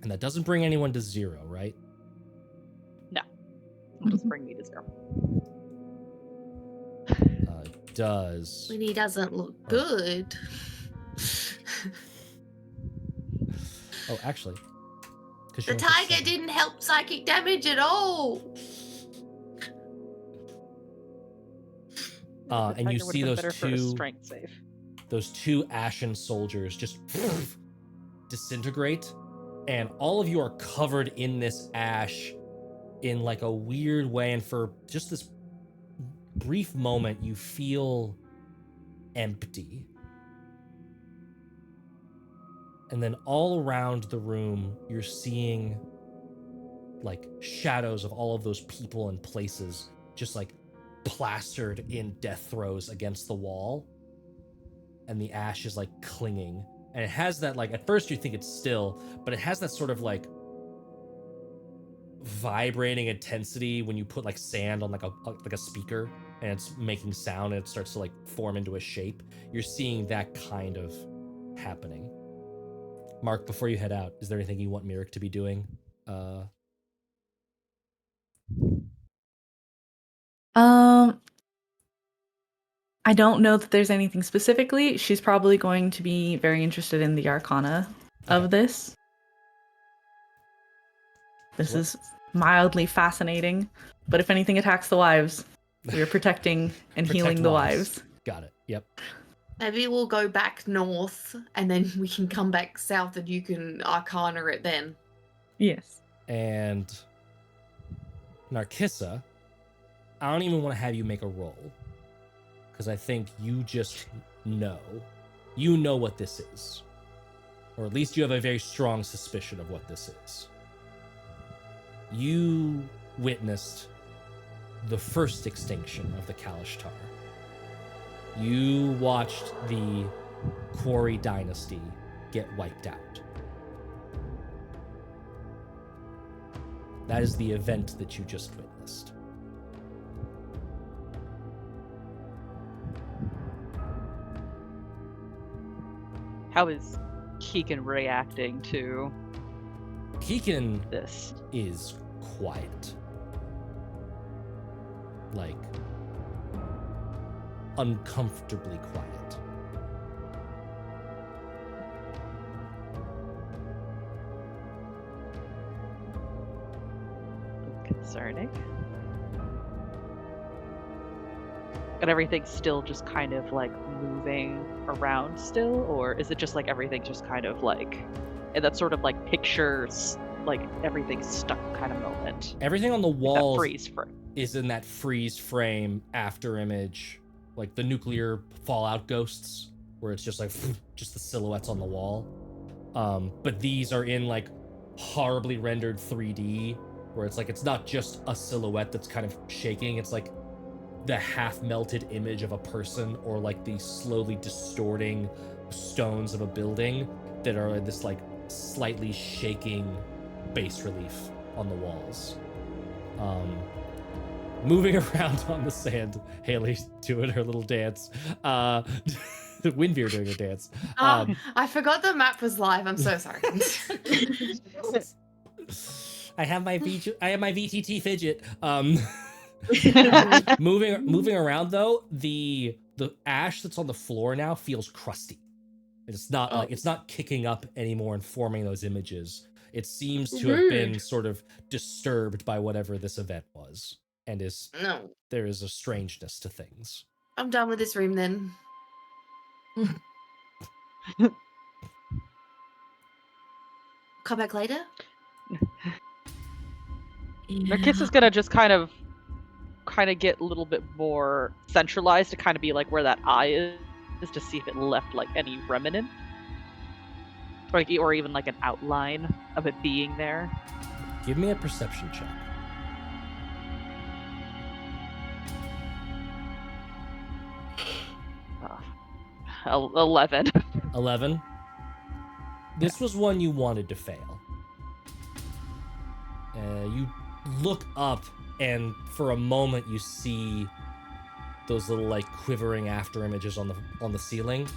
And that doesn't bring anyone to 0, right? It'll just bring me to 0. It does. When he doesn't look good. Oh, actually, The tiger didn't help psychic damage at all. And you Tiger would've see been those better for a two strength save. those two ashen soldiers just disintegrate, and all of you are covered in this ash in like a weird way, and for just this brief moment you feel empty. And then all around the room you're seeing like shadows of all of those people and places just like plastered in death throes against the wall, and the ash is like clinging, and it has that like, at first you think it's still, but it has that sort of like vibrating intensity when you put like sand on like a speaker and it's making sound and it starts to like form into a shape. You're seeing that kind of happening. Mark, before you head out, is there anything you want Mirek to be doing? I don't know that there's anything specifically. She's probably going to be very interested in the arcana of this. This is mildly fascinating, but if anything attacks the wives, we are protecting and healing the wives. Got it. Yep. Maybe we'll go back north and then we can come back south and you can arcana it then. Yes. And Narkissa, I don't even want to have you make a roll, because I think you just know. You know what this is. Or at least you have a very strong suspicion of what this is. You witnessed the first extinction of the Kalashtar. You watched the Quarry dynasty get wiped out. That is the event that you just witnessed. How is Keegan reacting to Keegan this? is quiet. Like, uncomfortably quiet. Concerning. And everything's still just kind of like moving around still, or is it just like everything just kind of like in that sort of like pictures, like everything's stuck kind of moment? Everything on the walls freeze frame is in that freeze frame after image, like the nuclear fallout ghosts, where it's just like just the silhouettes on the wall. But these are in like horribly rendered 3D, where it's like it's not just a silhouette that's kind of shaking, it's like the half melted image of a person, or like the slowly distorting stones of a building that are this like slightly shaking bas relief on the walls. Moving around on the sand, Haley doing her little dance. Windbeer doing her dance. I forgot the map was live. I'm so sorry. I have my VTT fidget. Moving around though, the ash that's on the floor now feels crusty. It's not like it's not kicking up anymore and forming those images. It seems to have been sort of disturbed by whatever this event was, and there is a strangeness to things. I'm done with this room then. Come back later. Narkissa's gonna just kind of get a little bit more centralized to kind of be like where that eye is to see if it left like any remnant, or even like an outline of it being there. Give me a perception check. 11. 11. This was one you wanted to fail. You look up, and for a moment you see those little like quivering after images on the ceiling,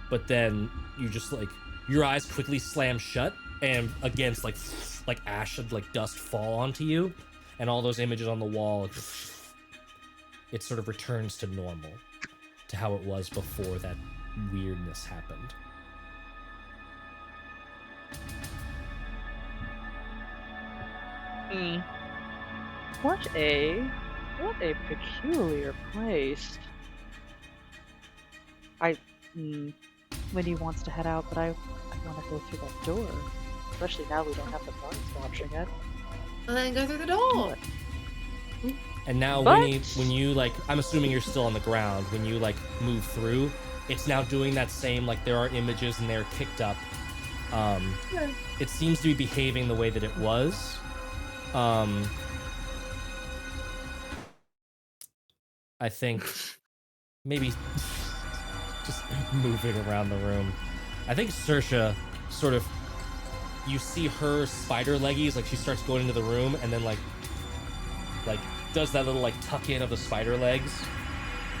but then you just like your eyes quickly slam shut, and against like ash and like dust fall onto you, and all those images on the wall, it sort of returns to normal, to how it was before that weirdness happened. Hmm. What a peculiar place. Winnie wants to head out, but I want to go through that door. Especially now we don't have the guards watching it. And then go through the door. And now, But- Winnie, when you like, I'm assuming you're still on the ground. When you like move through, it's now doing that same like there are images and they're kicked up. It seems to be behaving the way that it was. I think maybe just moving around the room. I think Saoirse sort of, you see her spider leggies, like she starts going into the room and then like does that little like tuck in of the spider legs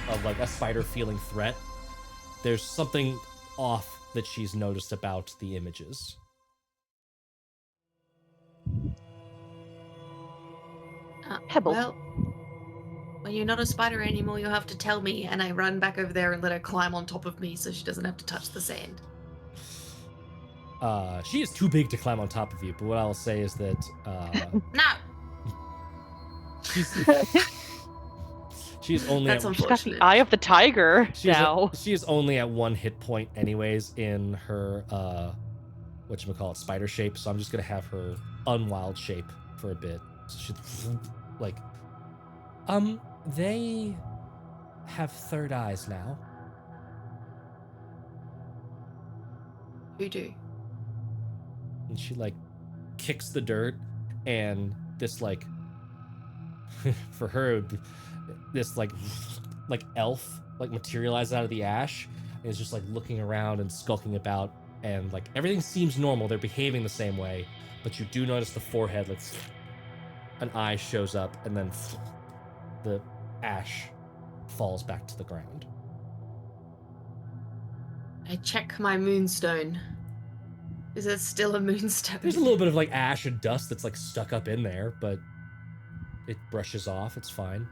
of like a spider feeling threat. There's something off that she's noticed about the images. Pebble. Well, when you're not a spider anymore, you'll have to tell me, and I run back over there and let her climb on top of me so she doesn't have to touch the sand. She is too big to climb on top of you, but what I'll say is that No! she's only That's at, She's got the unfortunate. eye of the tiger she's now. she is only at 1 hit point anyways in her whatchamacallit, spider shape, so I'm just gonna have her unwild shape for a bit. So she like they have third eyes now. Who do? And she like kicks the dirt, and this like for her this like elf like materializes out of the ash and is just like looking around and skulking about, and like everything seems normal, they're behaving the same way, but you do notice the forehead, like an eye shows up, and then the ash falls back to the ground. I check my moonstone. Is it still a moonstone? There's a little bit of like ash and dust that's like stuck up in there, but it brushes off, it's fine.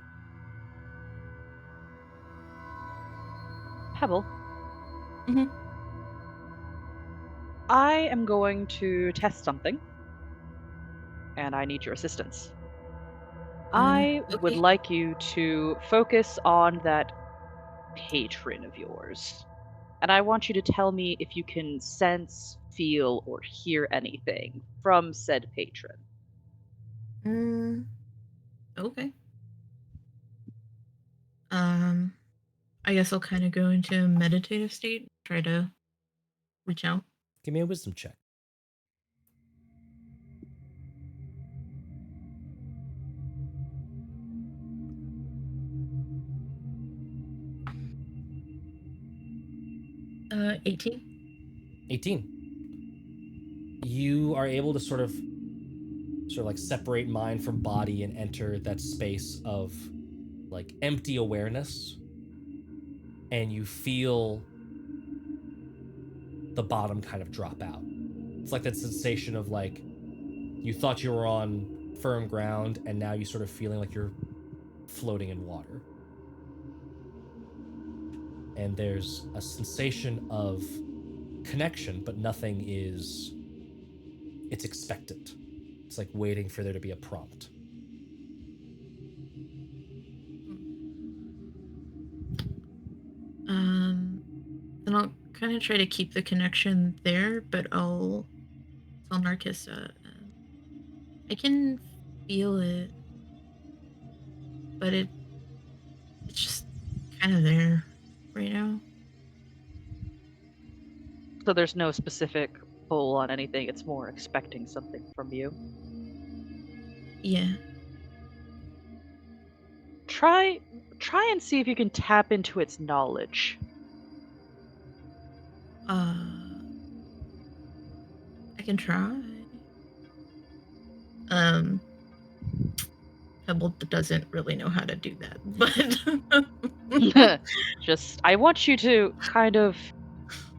Pebble. Mhm. I am going to test something, and I need your assistance. I would okay. like you to focus on that patron of yours. And I want you to tell me if you can sense, feel, or hear anything from said patron. Okay. I guess I'll kind of go into a meditative state, try to reach out. Give me a wisdom check. Uh, 18. 18. You are able to sort of like separate mind from body and enter that space of like empty awareness, and you feel the bottom kind of drop out. It's like that sensation of like you thought you were on firm ground, and now you sort of feeling like you're floating in water. And there's a sensation of connection, but nothing is, it's expectant. It's like waiting for there to be a prompt. Then I'll kind of try to keep the connection there, but I'll tell Narcus, I can feel it, but it's just kind of there right now. So there's no specific pull on anything, it's more expecting something from you. Yeah. Try and see if you can tap into its knowledge. I can try. Pebble doesn't really know how to do that, but I want you to kind of.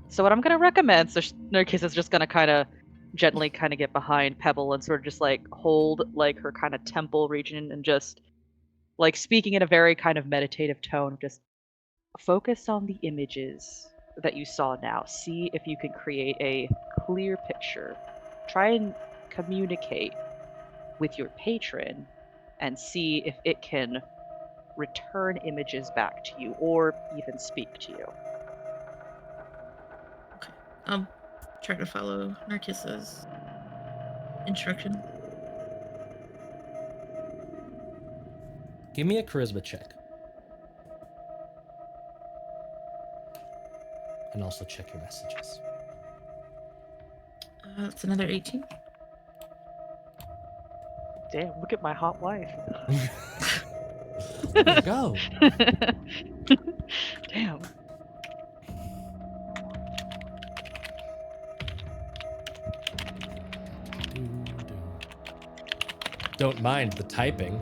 So what I'm gonna recommend, so Narcissa is just gonna kind of gently kind of get behind Pebble and sort of just like hold like her kind of temple region and just like speaking in a very kind of meditative tone, just focus on the images that you saw now. See if you can create a clear picture. Try and communicate with your patron and see if it can return images back to you or even speak to you. Okay. I'll try to follow Narcissa's instruction. Give me a charisma check. And also check your messages. It's another 18. Damn, look at my hot wife. Look at her go. Damn. Don't mind the typing.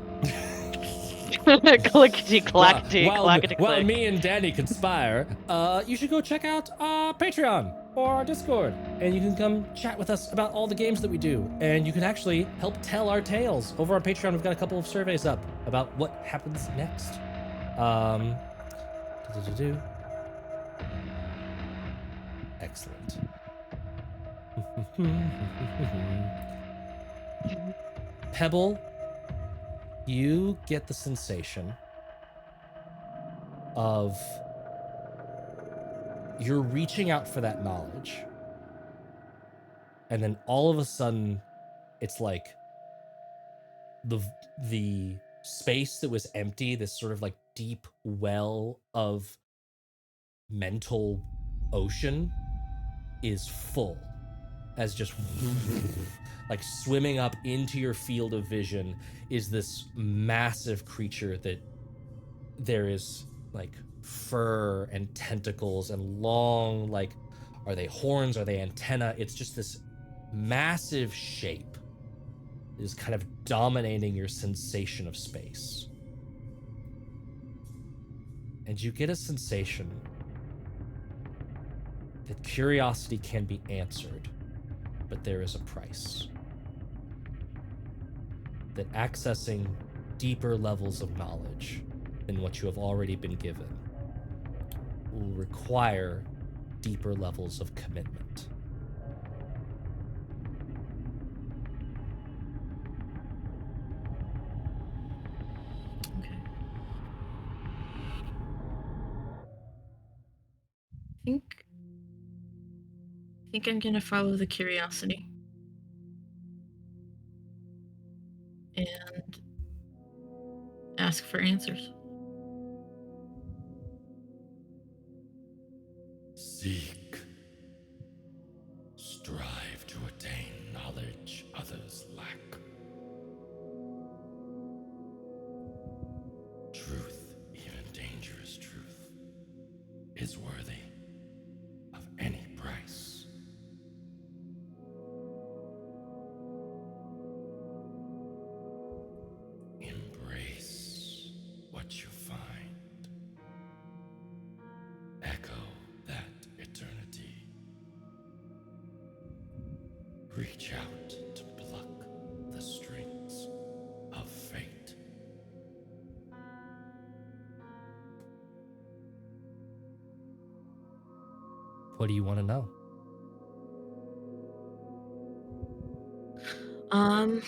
Clickety clackety clackety While click. me and Danny conspire, you should go check out our Patreon or our Discord, and you can come chat with us about all the games that we do, and you can actually help tell our tales. Over on Patreon, we've got a couple of surveys up about what happens next. Excellent. Pebble, you get the sensation of you're reaching out for that knowledge, and then all of a sudden it's like the space that was empty, this sort of like deep well of mental ocean, is full, as just like swimming up into your field of vision is this massive creature that there is like fur and tentacles and long, like, are they horns, are they antenna? It's just this massive shape that is kind of dominating your sensation of space. And you get a sensation that curiosity can be answered, but there is a price. That accessing deeper levels of knowledge than what you have already been given will require deeper levels of commitment. Okay. I think I'm gonna follow the curiosity. And ask for answers. Seek. Strive to attain knowledge others lack. Truth, even dangerous truth, is worthy of any price. Embrace what you find. Echo that eternity. Reach out to pluck the strings of fate. What do you want to know? Um,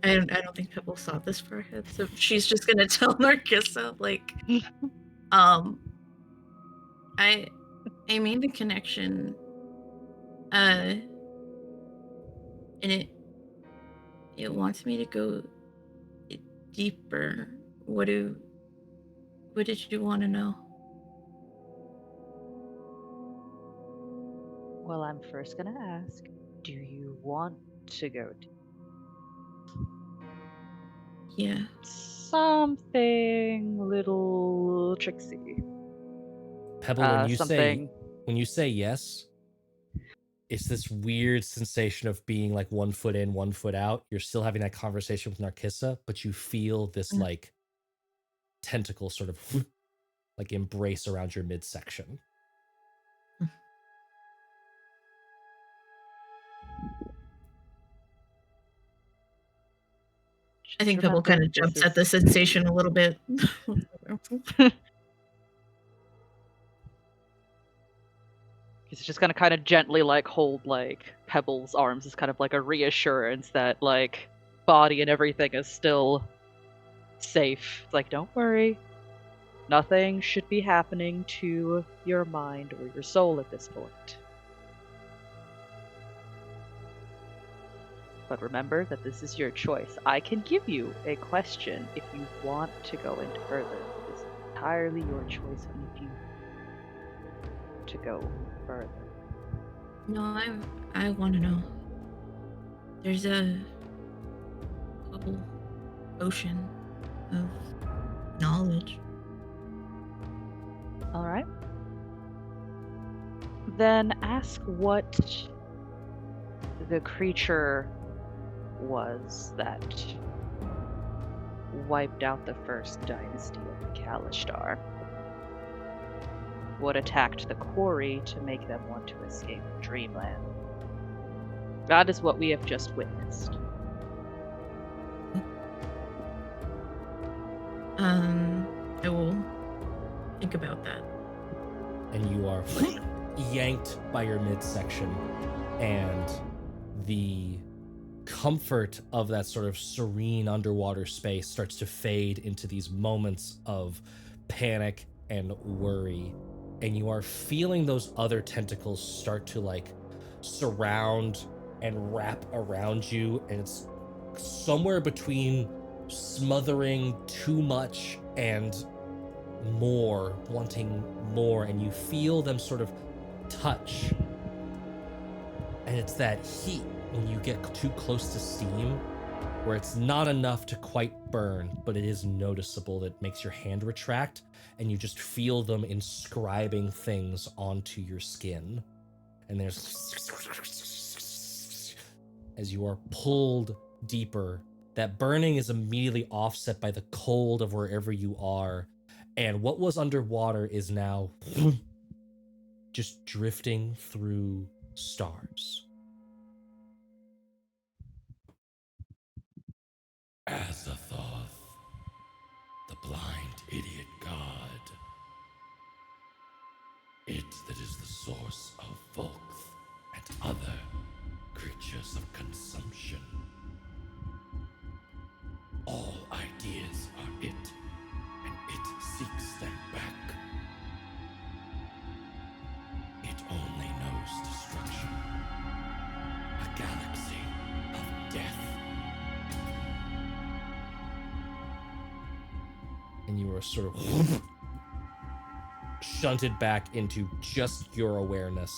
I don't think Pebble saw this far ahead, so she's just gonna tell Narcissa, like, I made the connection, and it wants me to go deeper. What did you want to know? Well, I'm first gonna ask, do you want to go deep? Yeah. Something little tricksy. Pebble, when you say yes, it's this weird sensation of being like 1 foot in, 1 foot out. You're still having that conversation with Narcissa, but you feel this like tentacle sort of like embrace around your midsection. I think remember, Pebble kind of this jumps is- at the sensation a little bit. He's just gonna kind of gently like hold like Pebble's arms as kind of like a reassurance that like body and everything is still safe. It's like, don't worry. Nothing should be happening to your mind or your soul at this point. But remember that this is your choice. I can give you a question if you want to go into further. It's entirely your choice if you to go further. No, I want to know. There's a whole ocean of knowledge. All right. Then ask what the creature was that wiped out the first dynasty of the Kalishtar. What attacked the quarry to make them want to escape Dreamland? That is what we have just witnessed. I will think about that. And you are yanked by your midsection, and the comfort of that sort of serene underwater space starts to fade into these moments of panic and worry, and you are feeling those other tentacles start to like surround and wrap around you, and it's somewhere between smothering too much and more, wanting more, and you feel them sort of touch, and it's that heat when you get too close to steam where it's not enough to quite burn, but it is noticeable that makes your hand retract, and you just feel them inscribing things onto your skin, and there's as you are pulled deeper. That burning is immediately offset by the cold of wherever you are, and what was underwater is now just drifting through stars. Azathoth, the blind idiot god. It that is the source of Volk and other creatures of consumption. All ideas are it, and it seeks them back. It only knows destruction, a galaxy of death. And you are sort of shunted back into just your awareness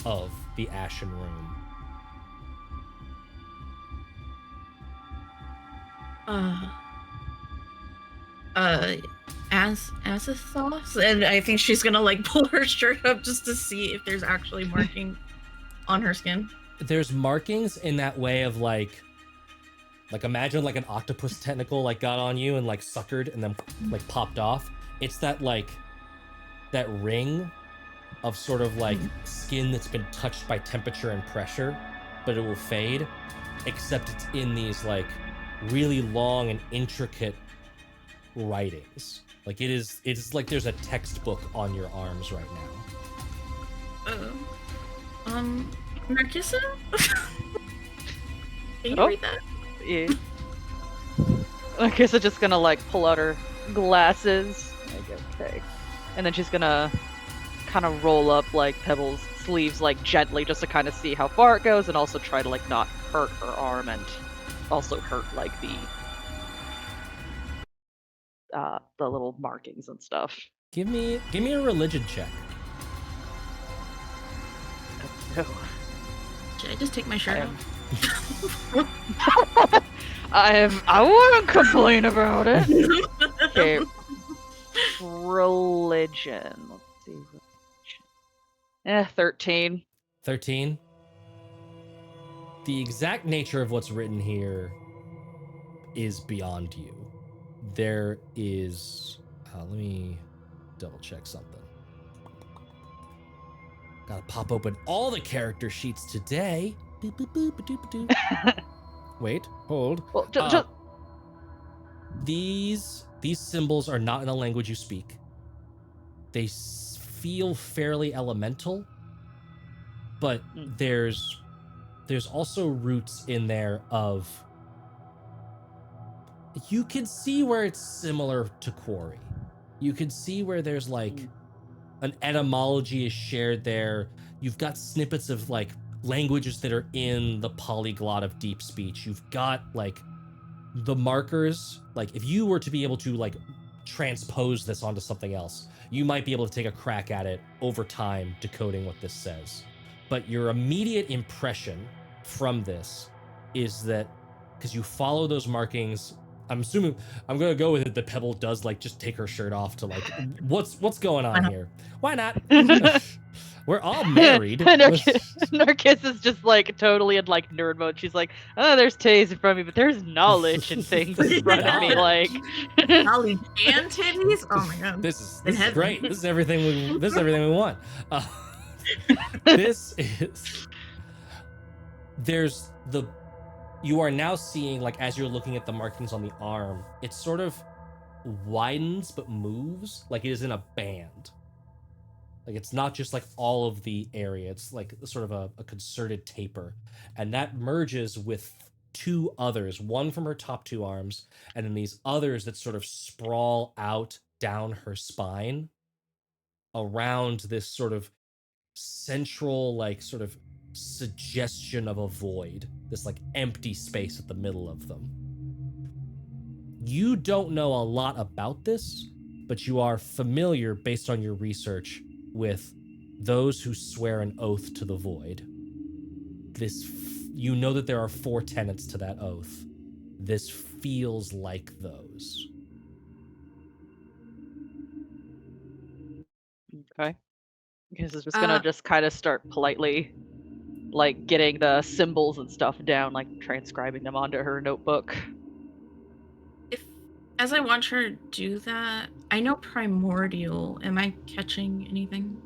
of the Ashen Room. Azathoth, and I think she's gonna like pull her shirt up just to see if there's actually marking on her skin. There's markings in that way of like imagine like an octopus tentacle like got on you and like suckered and then like popped off. It's that like that ring of sort of like skin that's been touched by temperature and pressure, but it will fade, except it's in these like really long and intricate writings. Like it's like there's a textbook on your arms right now. Narcissa? Can you Oh. read that? Yeah. I guess I'm just gonna like pull out her glasses. Like, okay. And then she's gonna kind of roll up like Pebble's sleeves like gently just to kind of see how far it goes, and also try to like not hurt her arm and also hurt like the little markings and stuff. Give me a religion check. No. Should I just take my shirt I off? I wouldn't complain about it. Okay. Religion. Let's see. 13. 13. The exact nature of what's written here is beyond you. There is let me double check something. Gotta pop open all the character sheets today. Boop, boop, boop, ba-doop, ba-doop. Wait, hold. Well, Uh, these symbols are not in the language you speak. They feel fairly elemental, but there's also roots in there of, you can see where it's similar to Quarry. You can see where there's like an etymology is shared there. You've got snippets of like languages that are in the polyglot of deep speech. You've got like the markers. Like if you were to be able to like transpose this onto something else, you might be able to take a crack at it over time decoding what this says. But your immediate impression from this is that, because you follow those markings, I'm assuming, I'm gonna go with it that Pebble does like just take her shirt off to like, what's going on here? Why not? We're all married. Narkiss is just like totally in like nerd mode. She's like, oh, there's titties in front of me, but there's knowledge and things in front of me. Like, knowledge and titties. Oh my god. This is great. This is everything we want. This is. There's the. You are now seeing, like, as you're looking at the markings on the arm, it sort of widens but moves like it is in a band. Like, it's not just like all of the area, it's like sort of a concerted taper. And that merges with two others, one from her top two arms, and then these others that sort of sprawl out down her spine around this sort of central, like, sort of suggestion of a void, this like empty space at the middle of them. You don't know a lot about this, but you are familiar, based on your research, with those who swear an oath to the void. You know that there are 4 tenets to that oath. This feels like those. okay. Because it's just gonna just kind of start politely, like getting the symbols and stuff down, like transcribing them onto her notebook. As I watch her do that, I know primordial. Am I catching anything?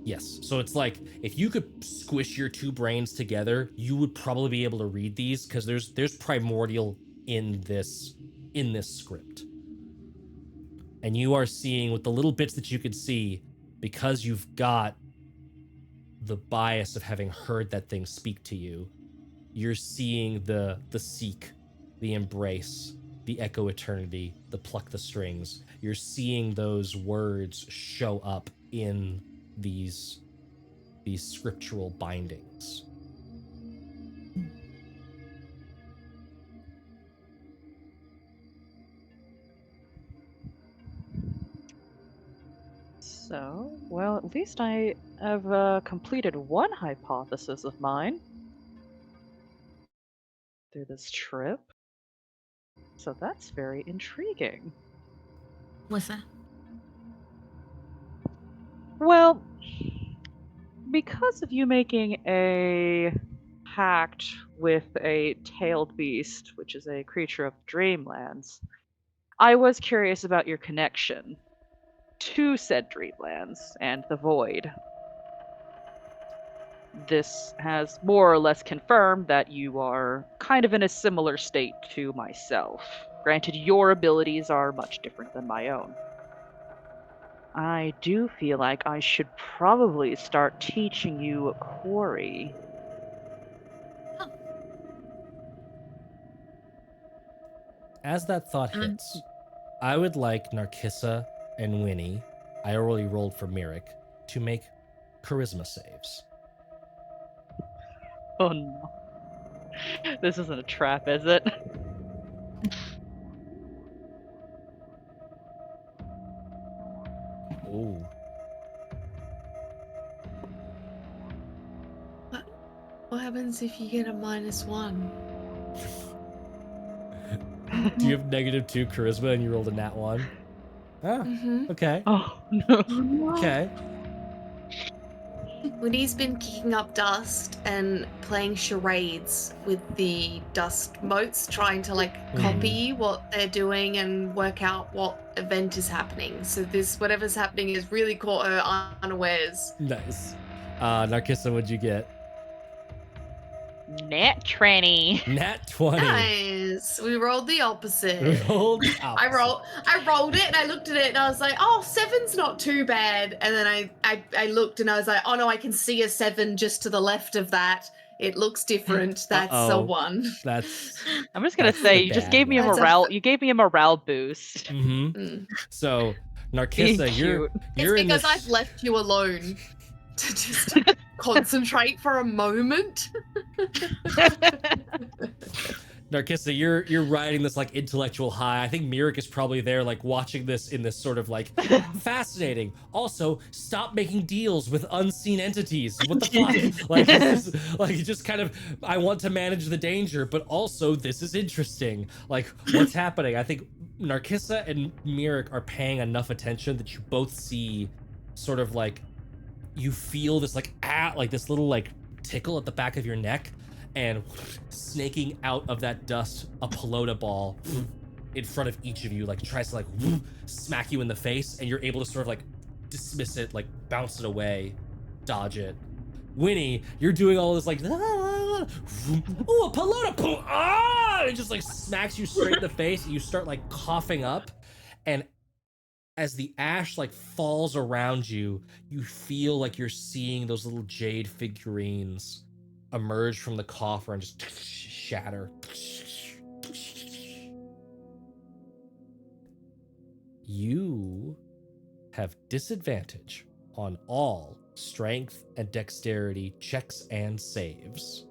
Yes. So it's like, if you could squish your two brains together, you would probably be able to read these, because there's primordial in this script. And you are seeing, with the little bits that you could see, because you've got the bias of having heard that thing speak to you, you're seeing the seek, the embrace, the echo eternity, the pluck the strings. You're seeing those words show up in these scriptural bindings. So, well, at least I have completed one hypothesis of mine through this trip. So that's very intriguing. What's that? Well, because of you making a pact with a tailed beast, which is a creature of dreamlands, I was curious about your connection to said dreamlands and the void. This has more or less confirmed that you are kind of in a similar state to myself. Granted, your abilities are much different than my own. I do feel like I should probably start teaching you Quarry. As that thought hits, I would like Narkissa and Winnie, I already rolled for Myrick, to make charisma saves. Oh no. This isn't a trap, is it? Ooh. What happens if you get a -1? Do you have -2 charisma and you rolled a nat 1? Ah, okay. Oh no. Okay. Winnie's been kicking up dust and playing charades with the dust motes, trying to like copy what they're doing and work out what event is happening. So whatever's happening is really caught her unawares. Nice. Narkissa, what'd you get? Nat tranny. Nat 20. Nice. We rolled the opposite. Rolled I rolled it and I looked at it and I was like, oh, 7's not too bad. And then I looked and I was like, oh no, I can see a 7 just to the left of that. It looks different. That's a Uh-oh. 1. That's I'm just gonna That's say the you just bad gave me a one. That's a- morale. You gave me a morale boost. mm-hmm. So Narkissa, you're Cute. you're It's in because this. I've left you alone to just concentrate for a moment. Narkissa, you're riding this like intellectual high. I think Mirik is probably there, like watching this in this sort of like fascinating. Also, stop making deals with unseen entities. What the fuck? Like, this is, like just kind of. I want to manage the danger, but also this is interesting. Like, what's happening? I think Narkissa and Mirik are paying enough attention that you both see, sort of like, you feel this like this little like tickle at the back of your neck. And snaking out of that dust, a pelota ball in front of each of you, like tries to like smack you in the face, and you're able to sort of like dismiss it, like bounce it away, dodge it. Winnie, you're doing all this like, oh, a pelota, boom, ah! It just like smacks you straight in the face, and you start like coughing up. And as the ash like falls around you, you feel like you're seeing those little jade figurines emerge from the coffer and just shatter. You have disadvantage on all strength and dexterity checks and saves.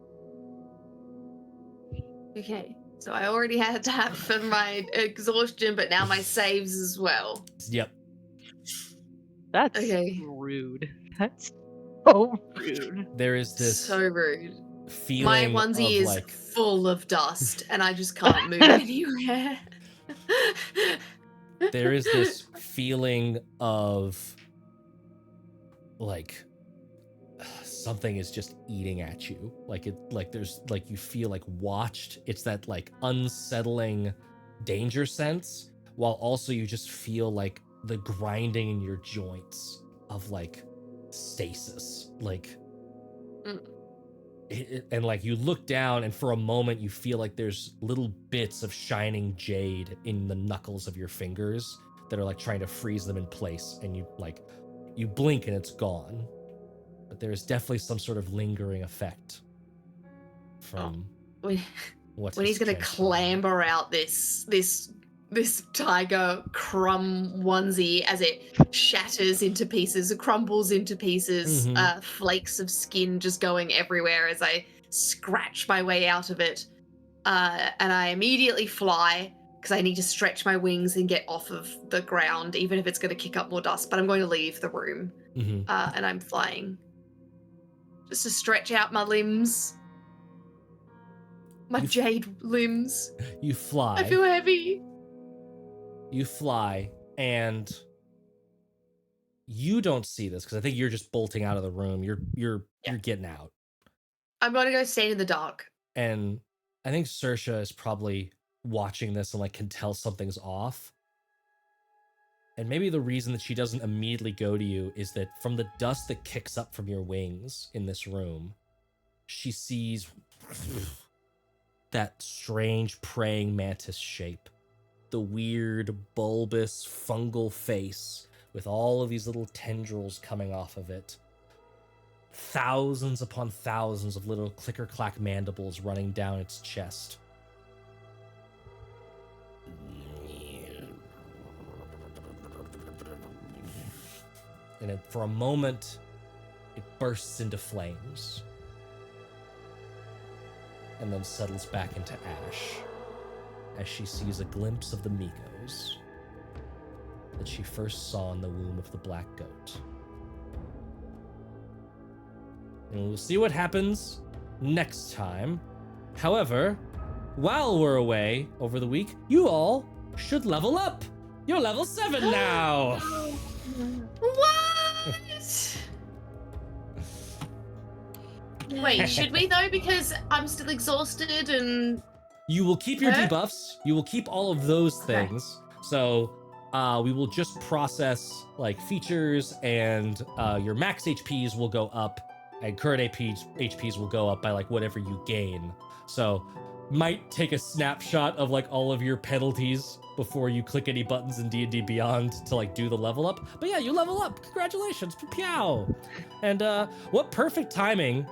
Okay, so I already had that for my exhaustion, but now my saves as well. Yep. That's Okay. rude. That's so rude. There is this So rude. My feeling onesie of is like full of dust, and I just can't move anywhere. there is this feeling of like something is just eating at you, like there's like you feel like watched. It's that like unsettling danger sense, while also you just feel like the grinding in your joints of like stasis, like and like you look down and for a moment you feel like there's little bits of shining jade in the knuckles of your fingers that are like trying to freeze them in place, and you blink and it's gone, but there's definitely some sort of lingering effect from when what when has he's gonna transpired. clamber out this tiger crumb onesie as it shatters into pieces, crumbles into pieces, Mhm. flakes of skin just going everywhere as I scratch my way out of it. And I immediately fly because I need to stretch my wings and get off of the ground, even if it's going to kick up more dust. But I'm going to leave the room, Mhm. and I'm flying just to stretch out my limbs, my You- jade limbs. You fly. I feel heavy. You fly, and you don't see this because I think you're just bolting out of the room. You're getting out, I'm going to go stand in the dark. and I think Saoirse is probably watching this and like can tell something's off. And maybe the reason that she doesn't immediately go to you is that from the dust that kicks up from your wings in this room, she sees that strange praying mantis shape. The weird, bulbous, fungal face with all of these little tendrils coming off of it. Thousands upon thousands of little clicker-clack mandibles running down its chest. And for a moment, it bursts into flames. And then settles back into ash as she sees a glimpse of the Mikos that she first saw in the womb of the black goat. And we'll see what happens next time. However, while we're away over the week, you all should level up. You're level 7 now. What? Wait, should we though? Because I'm still exhausted and You will keep your Huh? debuffs. You will keep all of those Okay. things. So we will just process like features, and your max HPs will go up and current HPs will go up by like whatever you gain. So might take a snapshot of like all of your penalties before you click any buttons in D&D Beyond to like do the level up. But yeah, you level up. Congratulations. Pew. And what perfect timing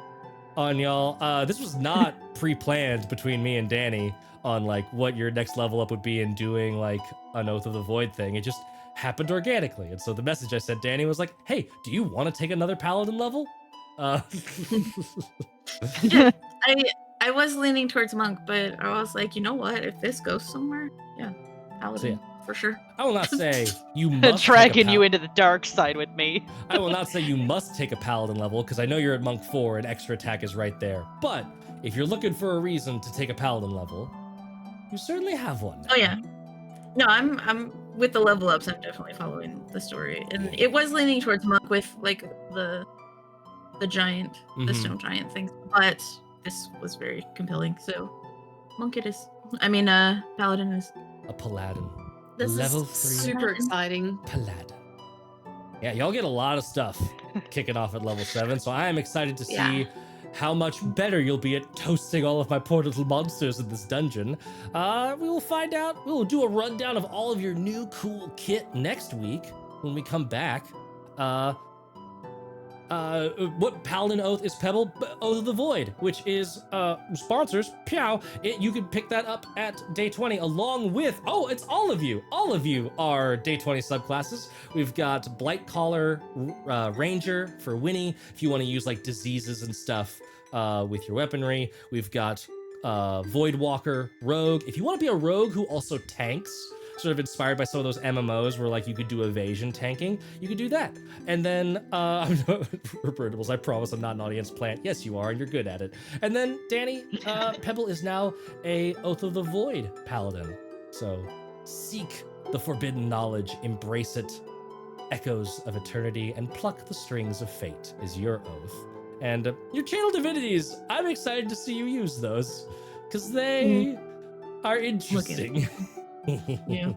on y'all. This was not pre-planned between me and Danny on like what your next level up would be in doing like an Oath of the Void thing. It just happened organically. And so the message I sent Danny was like, hey, do you want to take another paladin level? I was leaning towards monk, but I was like, you know what? If this goes somewhere, yeah, paladin for sure. I will not say you must Dragging you into the dark side with me. I will not say you must take a paladin level because I know you're at monk 4 and extra attack is right there. But if you're looking for a reason to take a paladin level, you certainly have one. Oh yeah. No, I'm with the level ups. I'm definitely following the story, and it was leaning towards monk with like the giant, the stone giant things, but this was very compelling. So monk it is. I mean, paladin is a paladin. This Level is 3 Super exciting. paladin. Yeah, y'all get a lot of stuff kicking off at level 7, so I am excited to see how much better you'll be at toasting all of my poor little monsters in this dungeon. We will find out. We will do a rundown of all of your new cool kit next week when we come back. What Paladin Oath is Pebble? Oath of the Void, which is sponsors. Pew! You can pick that up at day 20 along with, it's all of you. All of you are day 20 subclasses. We've got Blight Caller Ranger for Winnie, if you want to use like diseases and stuff with your weaponry. We've got Void Walker Rogue. If you want to be a rogue who also tanks, sort of inspired by some of those MMOs where like you could do evasion tanking, you could do that. And then Robertables, I promise I'm not an audience plant. Yes, you are, and you're good at it. And then Danny, Pebble is now a Oath of the Void paladin. So seek the forbidden knowledge, embrace it. Echoes of eternity and pluck the strings of fate is your oath. And your channel divinities, I'm excited to see you use those because they are interesting. Yeah.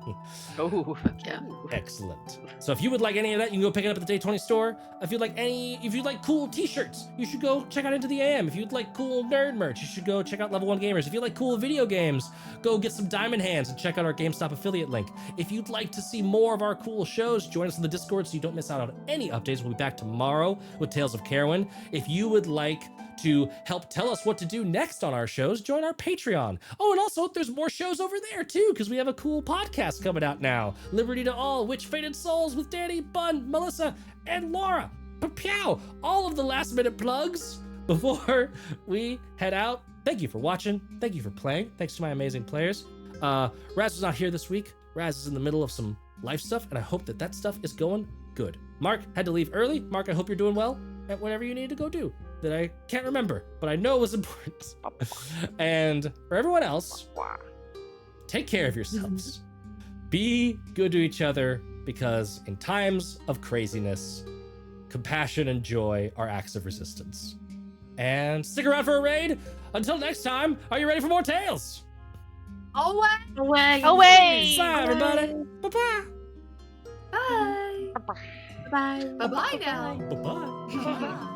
Oh, Yeah. Excellent. So if you would like any of that, you can go pick it up at the Day 20 store. If you'd like cool t-shirts, you should go check out Into the AM. If you'd like cool nerd merch, you should go check out Level 1 Gamers. If you like cool video games, go get some diamond hands and check out our GameStop affiliate link. If you'd like to see more of our cool shows, join us in the Discord so you don't miss out on any updates. We'll be back tomorrow with Tales of Carowin. If you would like to help tell us what to do next on our shows, join our Patreon. Oh, and also there's more shows over there too, because we have a cool podcast coming out now. Liberty to All, Witch Fated Souls with Danny, Bun, Melissa, and Laura. Pew! All of the last minute plugs before we head out. Thank you for watching. Thank you for playing. Thanks to my amazing players. Raz was not here this week. Raz is in the middle of some life stuff, and I hope that stuff is going good. Mark had to leave early. Mark, I hope you're doing well at whatever you need to go do that I can't remember, but I know it was important. And for everyone else, take care of yourselves. Be good to each other, because in times of craziness, compassion and joy are acts of resistance. And stick around for a raid. Until next time, are you ready for more tales? Away. away! Bye, everybody. Bye-bye. Bye. Bye. Bye-bye now. Bye-bye.